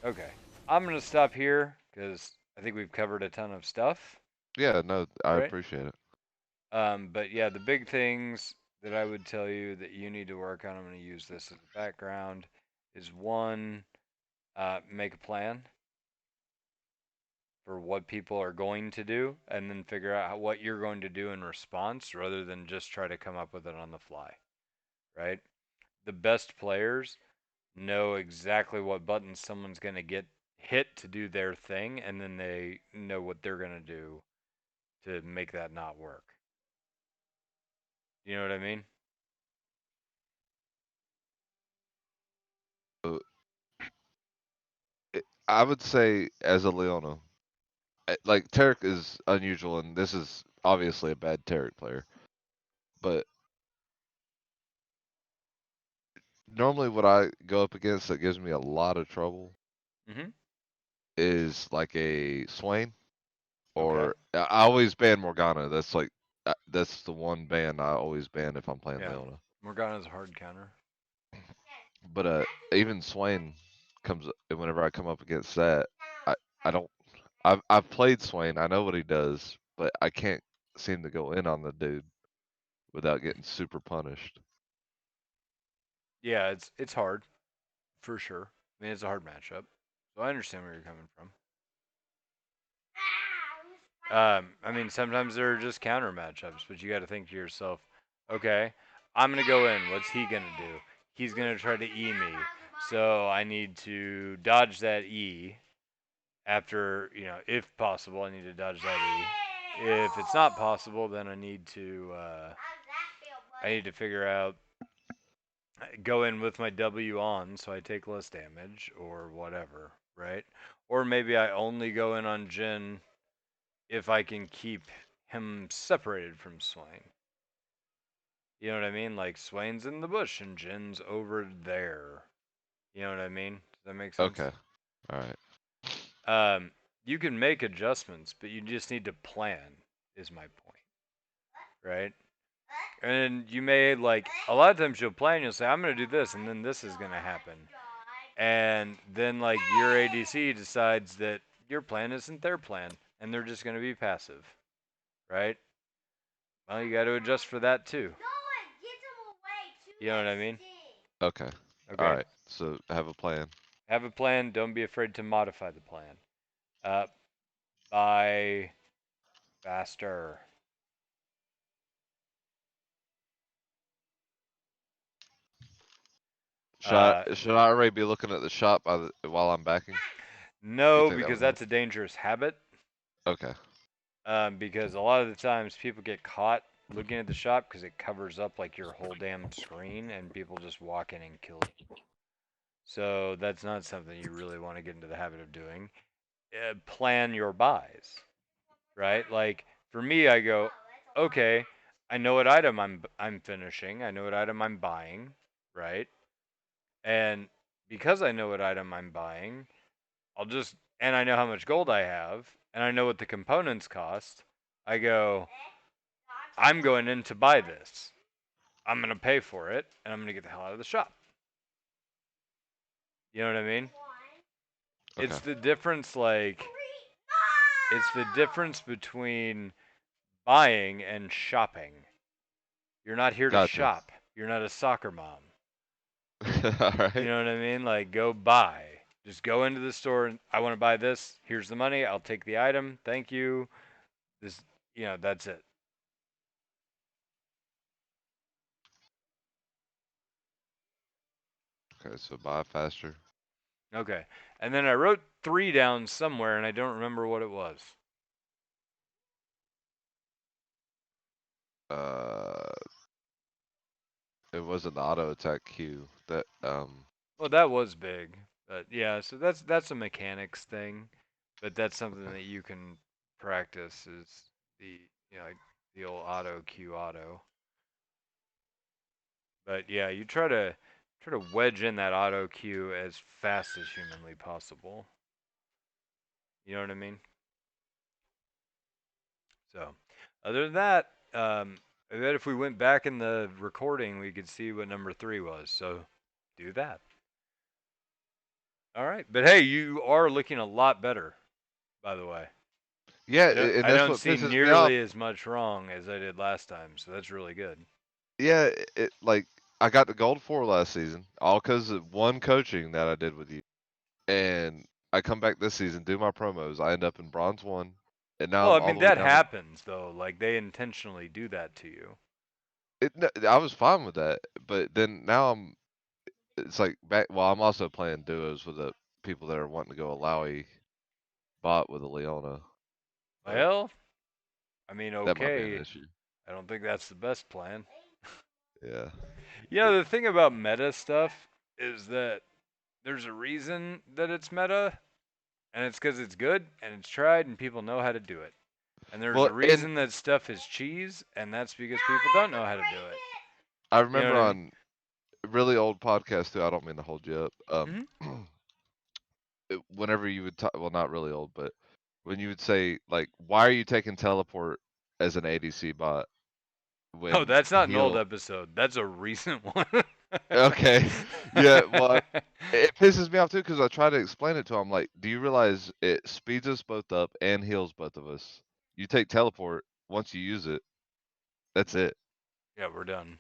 Speaker 1: Okay, I'm gonna stop here because I think we've covered a ton of stuff,
Speaker 2: Yeah, no, I
Speaker 1: right?
Speaker 2: appreciate it.
Speaker 1: But yeah, the big things that I would tell you that you need to work on, I'm going to use this as a background, is one, make a plan for what people are going to do, and then figure out what you're going to do in response rather than just try to come up with it on the fly, right? The best players know exactly what buttons someone's going to get hit to do their thing, and then they know what they're going to do to make that not work. You know what I mean?
Speaker 2: Uh, I would say as a Leona, like Tarek is unusual, and this is obviously a bad Tarek player. But normally, what I go up against that gives me a lot of trouble
Speaker 1: Mm-hmm.
Speaker 2: is like a Swain,
Speaker 1: Okay.
Speaker 2: or I always ban Morgana. That's like that's the one ban I always ban if I'm playing
Speaker 1: Yeah.
Speaker 2: Leona.
Speaker 1: Morgana's a hard counter.
Speaker 2: But even Swain comes whenever I come up against that. I I don't. I've played Swain. I know what he does, but I can't seem to go in on the dude without getting super punished.
Speaker 1: Yeah, it's hard for sure. I mean, it's a hard matchup, so I understand where you're coming from. I mean, sometimes there are just counter matchups, but you got to think to yourself, okay, I'm gonna go in. What's he gonna do? He's gonna try to E me, so I need to dodge that E. After if possible, I need to dodge that E. If it's not possible, then I need to figure out go in with my W on so I take less damage or whatever, right? Or maybe I only go in on Jin if I can keep him separated from Swain. You know what I mean? Like Swain's in the bush and Jin's over there. You know what I mean? Does that make sense?
Speaker 2: Okay, all right.
Speaker 1: Um, you can make adjustments, but you just need to plan, is my point, right? And you may, like, a lot of times you'll plan, you'll say, I'm going to do this, and then this is going to happen. And then, like, your ADC decides that your plan isn't their plan, and they're just going to be passive, right? Well, you got to adjust for that too. You know what I mean?
Speaker 2: Okay, all
Speaker 1: Okay.
Speaker 2: right. So have a plan.
Speaker 1: Have a plan. Don't be afraid to modify the plan. Uh, buy faster.
Speaker 2: Should I already be looking at the shop while I'm backing? Do you
Speaker 1: No,
Speaker 2: think that
Speaker 1: because
Speaker 2: would help?
Speaker 1: that's a dangerous habit.
Speaker 2: Okay,
Speaker 1: Because a lot of the times people get caught looking at the shop because it covers up like your whole damn screen, and people just walk in and kill you. So that's not something you really want to get into the habit of doing. Plan your buys, right? Like for me, I go, okay, I know what item I'm finishing. I know what item I'm buying, right? And because I know what item I'm buying, and I know how much gold I have, and I know what the components cost. I go, I'm going in to buy this. I'm going to pay for it, and I'm going to get the hell out of the shop. You know what I mean?
Speaker 2: okay,
Speaker 1: It's the difference, like, it's the difference between buying and shopping. You're not here to
Speaker 2: gotcha.
Speaker 1: shop. You're not a soccer mom.
Speaker 2: All
Speaker 1: You
Speaker 2: right.
Speaker 1: know what I mean? Like, go buy. Just go into the store and I want to buy this. Here's the money. I'll take the item. Thank you. This, that's it.
Speaker 2: Okay, so buy faster.
Speaker 1: Okay. And then I wrote 3 down somewhere, and I don't remember what it was.
Speaker 2: Uh, it wasn't the auto attack Q. That
Speaker 1: Well, that was big, but yeah. So that's a mechanics thing, but that's something
Speaker 2: okay.
Speaker 1: that you can practice. Is the like the old auto Q auto. But yeah, you try to wedge in that auto Q as fast as humanly possible. You know what I mean? So, other than that, I bet if we went back in the recording, we could see what number 3 was. So, do that. All right. But hey, you are looking a lot better, by the way.
Speaker 2: Yeah,
Speaker 1: I don't
Speaker 2: and
Speaker 1: I
Speaker 2: that's
Speaker 1: don't
Speaker 2: what
Speaker 1: see
Speaker 2: pisses me off.
Speaker 1: nearly as much wrong as I did last time, so that's really good.
Speaker 2: Yeah, it like I got the gold 4 last season, all because of one coaching that I did with you, and I come back this season, do my promos, I end up in bronze 1, and now
Speaker 1: Well, I
Speaker 2: I'm all
Speaker 1: mean
Speaker 2: the way
Speaker 1: that
Speaker 2: down to.
Speaker 1: happens though. Like they intentionally do that to you.
Speaker 2: I was fine with that, but then now it's like back. Well, I'm also playing duos with the people that are wanting to go a Lowy bot with a Leona, so
Speaker 1: Well, I mean,
Speaker 2: that might be an
Speaker 1: okay.
Speaker 2: issue.
Speaker 1: I don't think that's the best plan.
Speaker 2: Yeah.
Speaker 1: The thing about meta stuff is that there's a reason that it's meta, and it's because it's good and it's tried and people know how to do it. And there's
Speaker 2: Well,
Speaker 1: a
Speaker 2: and
Speaker 1: reason that stuff is cheese, and that's because people don't know how to do it.
Speaker 2: I
Speaker 1: You know
Speaker 2: remember
Speaker 1: what I mean?
Speaker 2: on really old podcast too. I don't mean to hold you up.
Speaker 1: Hmm.
Speaker 2: Whenever you would talk, well, not really old, but when you would say like, "Why are you taking teleport as an ADC bot
Speaker 1: Oh,
Speaker 2: when
Speaker 1: that's not an old
Speaker 2: heal?"
Speaker 1: episode. That's a recent one.
Speaker 2: Okay, yeah. Well, it pisses me off too because I try to explain it to him. Like, do you realize it speeds us both up and heals both of us? You take teleport once you use it. That's it.
Speaker 1: Yeah, we're done.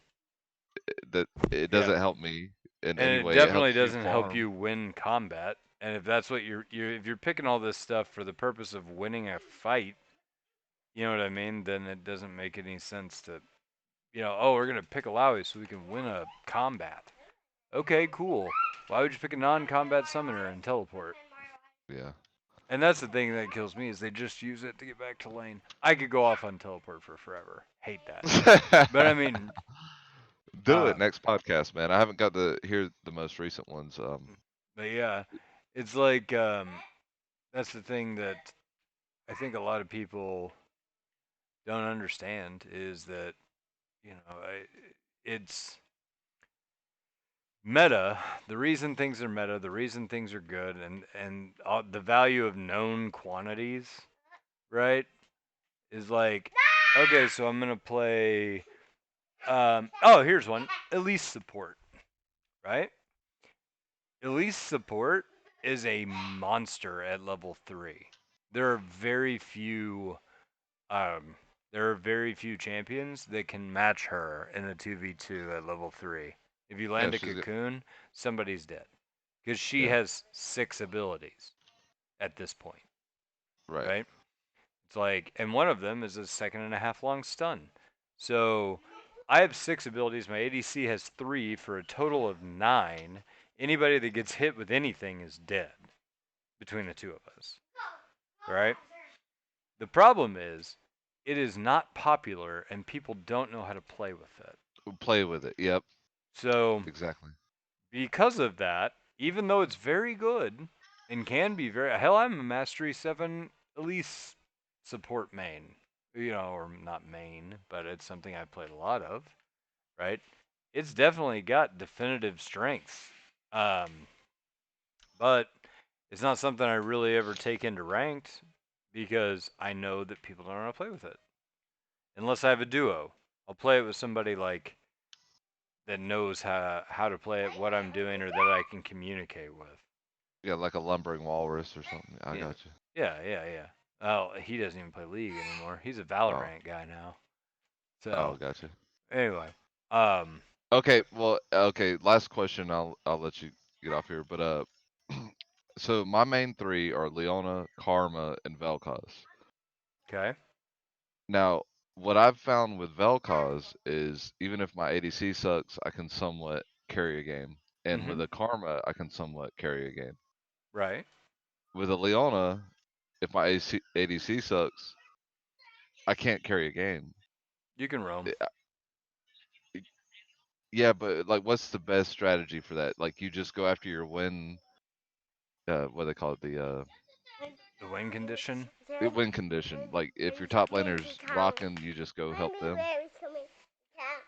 Speaker 2: That it
Speaker 1: Yeah,
Speaker 2: doesn't help me in
Speaker 1: and
Speaker 2: any
Speaker 1: it
Speaker 2: way. It
Speaker 1: definitely
Speaker 2: helps you
Speaker 1: doesn't help
Speaker 2: farm.
Speaker 1: you win combat. And if that's what you're if you're picking all this stuff for the purpose of winning a fight, you know what I mean? Then it doesn't make any sense to, oh, we're gonna pick a Lowy so we can win a combat. Okay, cool. Why would you pick a non-combat summoner and teleport?
Speaker 2: Yeah.
Speaker 1: And that's the thing that kills me is they just use it to get back to lane. I could go off on teleport for forever. Hate that. But I mean,
Speaker 2: Do it
Speaker 1: um,
Speaker 2: next podcast, man. I haven't got to hear the most recent ones.
Speaker 1: but yeah, it's like that's the thing that I think a lot of people don't understand is that it's meta. The reason things are meta, the reason things are good, and the value of known quantities, right? Is like, okay, so I'm gonna play. Oh, here's one. Elise support, right? Elise support is a monster at level 3. There are very few um there are very few champions that can match her in a 2v2 at level 3. If you
Speaker 2: Yeah,
Speaker 1: land a
Speaker 2: she's good.
Speaker 1: cocoon, somebody's dead cuz she
Speaker 2: Yeah,
Speaker 1: has 6 abilities at this point,
Speaker 2: right.
Speaker 1: right? It's like, and one of them is a second and a half long stun. So I have 6 abilities. My ADC has 3 for a total of 9. Anybody that gets hit with anything is dead between the two of us, right? The problem is, it is not popular and people don't know how to play with it.
Speaker 2: Play with it. Yep,
Speaker 1: So,
Speaker 2: exactly.
Speaker 1: because of that, even though it's very good and can be very hell, I'm a Mastery 7 Elise support main. Or not main, but it's something I've played a lot of, right? It's definitely got definitive strengths. Um, but it's not something I really ever take into ranked because I know that people don't know how to play with it. Unless I have a duo. I'll play it with somebody like that knows how to play it, what I'm doing, or that I can communicate with.
Speaker 2: Yeah, like a lumbering walrus or something. I
Speaker 1: Yeah,
Speaker 2: got you.
Speaker 1: yeah. Oh, he doesn't even play League anymore. He's a
Speaker 2: Oh,
Speaker 1: Valorant guy now.
Speaker 2: oh,
Speaker 1: So
Speaker 2: gotcha.
Speaker 1: anyway, um,
Speaker 2: Okay, well, okay. Last question. I'll let you get off here. But so my main three are Leona, Karma, and Vel'Koz.
Speaker 1: okay.
Speaker 2: Now, what I've found with Vel'Koz is even if my ADC sucks, I can somewhat carry a game, and
Speaker 1: Mm-hmm.
Speaker 2: with a Karma, I can somewhat carry a game.
Speaker 1: Right.
Speaker 2: With a Leona, if my ADC sucks, I can't carry a game.
Speaker 1: You can roam.
Speaker 2: I- Yeah, but like, what's the best strategy for that? Like, you just go after your win. What do they call it?
Speaker 1: The win condition.
Speaker 2: The win condition. Like, if your top laner's rocking, you just go help them.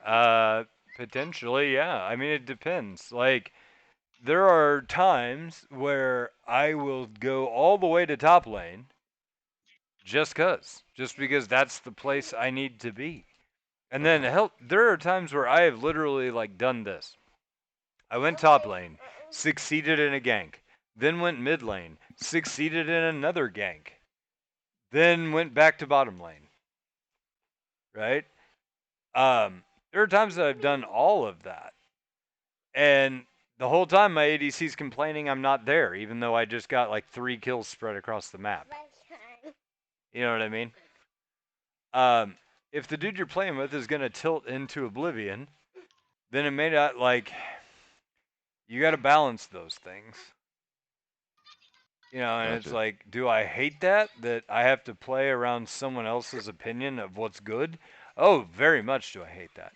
Speaker 1: Uh, Potentially, yeah. I mean, it depends. Like, there are times where I will go all the way to top lane just because that's the place I need to be. And then
Speaker 2: Okay.
Speaker 1: there are times where I have literally like done this. I went top lane, succeeded in a gank, then went mid lane, succeeded in another gank, then went back to bottom lane. Right? There are times that I've done all of that, and the whole time my ADC's complaining I'm not there, even though I just got like 3 kills spread across the map. You know what I mean? Um, if the dude you're playing with is gonna tilt into oblivion, then it may not like you got to balance those things. You know, and it's
Speaker 2: Gotcha.
Speaker 1: like, do I hate that I have to play around someone else's opinion of what's good? Oh, very much do I hate that.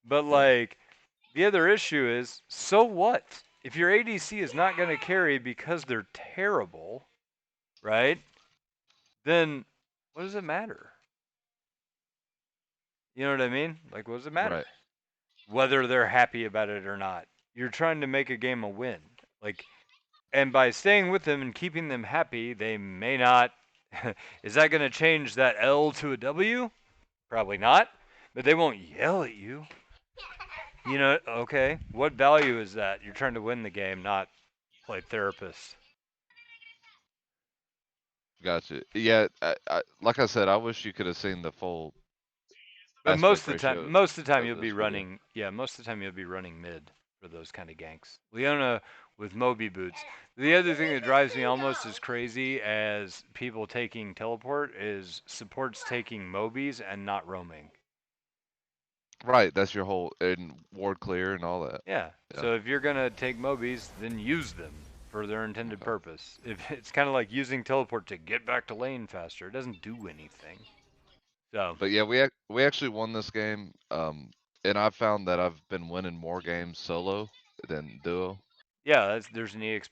Speaker 1: But
Speaker 2: Yeah.
Speaker 1: like the other issue is, so what? If your ADC is not going to carry because they're terrible, right? Then what does it matter? You know what I mean? Like, what does it matter?
Speaker 2: Right.
Speaker 1: Whether they're happy about it or not. You're trying to make a game a win. Like, and by staying with them and keeping them happy, they may not. Is that going to change that L to a W? Probably not. But they won't yell at you. You know, okay. What value is that? You're trying to win the game, not play therapist.
Speaker 2: Gotcha. Yeah. Like I said, I wish you could have seen the full
Speaker 1: But
Speaker 2: aspect ratio
Speaker 1: most of the time
Speaker 2: of
Speaker 1: you'll be
Speaker 2: this video.
Speaker 1: running. Yeah, most of the time you'll be running mid for those kind of ganks. Leona with Moby boots. The other thing that drives me almost as crazy as people taking teleport is supports taking Mobies and not roaming.
Speaker 2: Right. That's your whole and ward clear and all that.
Speaker 1: Yeah.
Speaker 2: Yeah.
Speaker 1: So if you're gonna take Mobies, then use them for their intended
Speaker 2: Okay.
Speaker 1: purpose. If it's kind of like using teleport to get back to lane faster, it doesn't do anything. So
Speaker 2: But yeah, we actually won this game. And I've found that I've been winning more games solo than duo.
Speaker 1: yeah, there's an EXP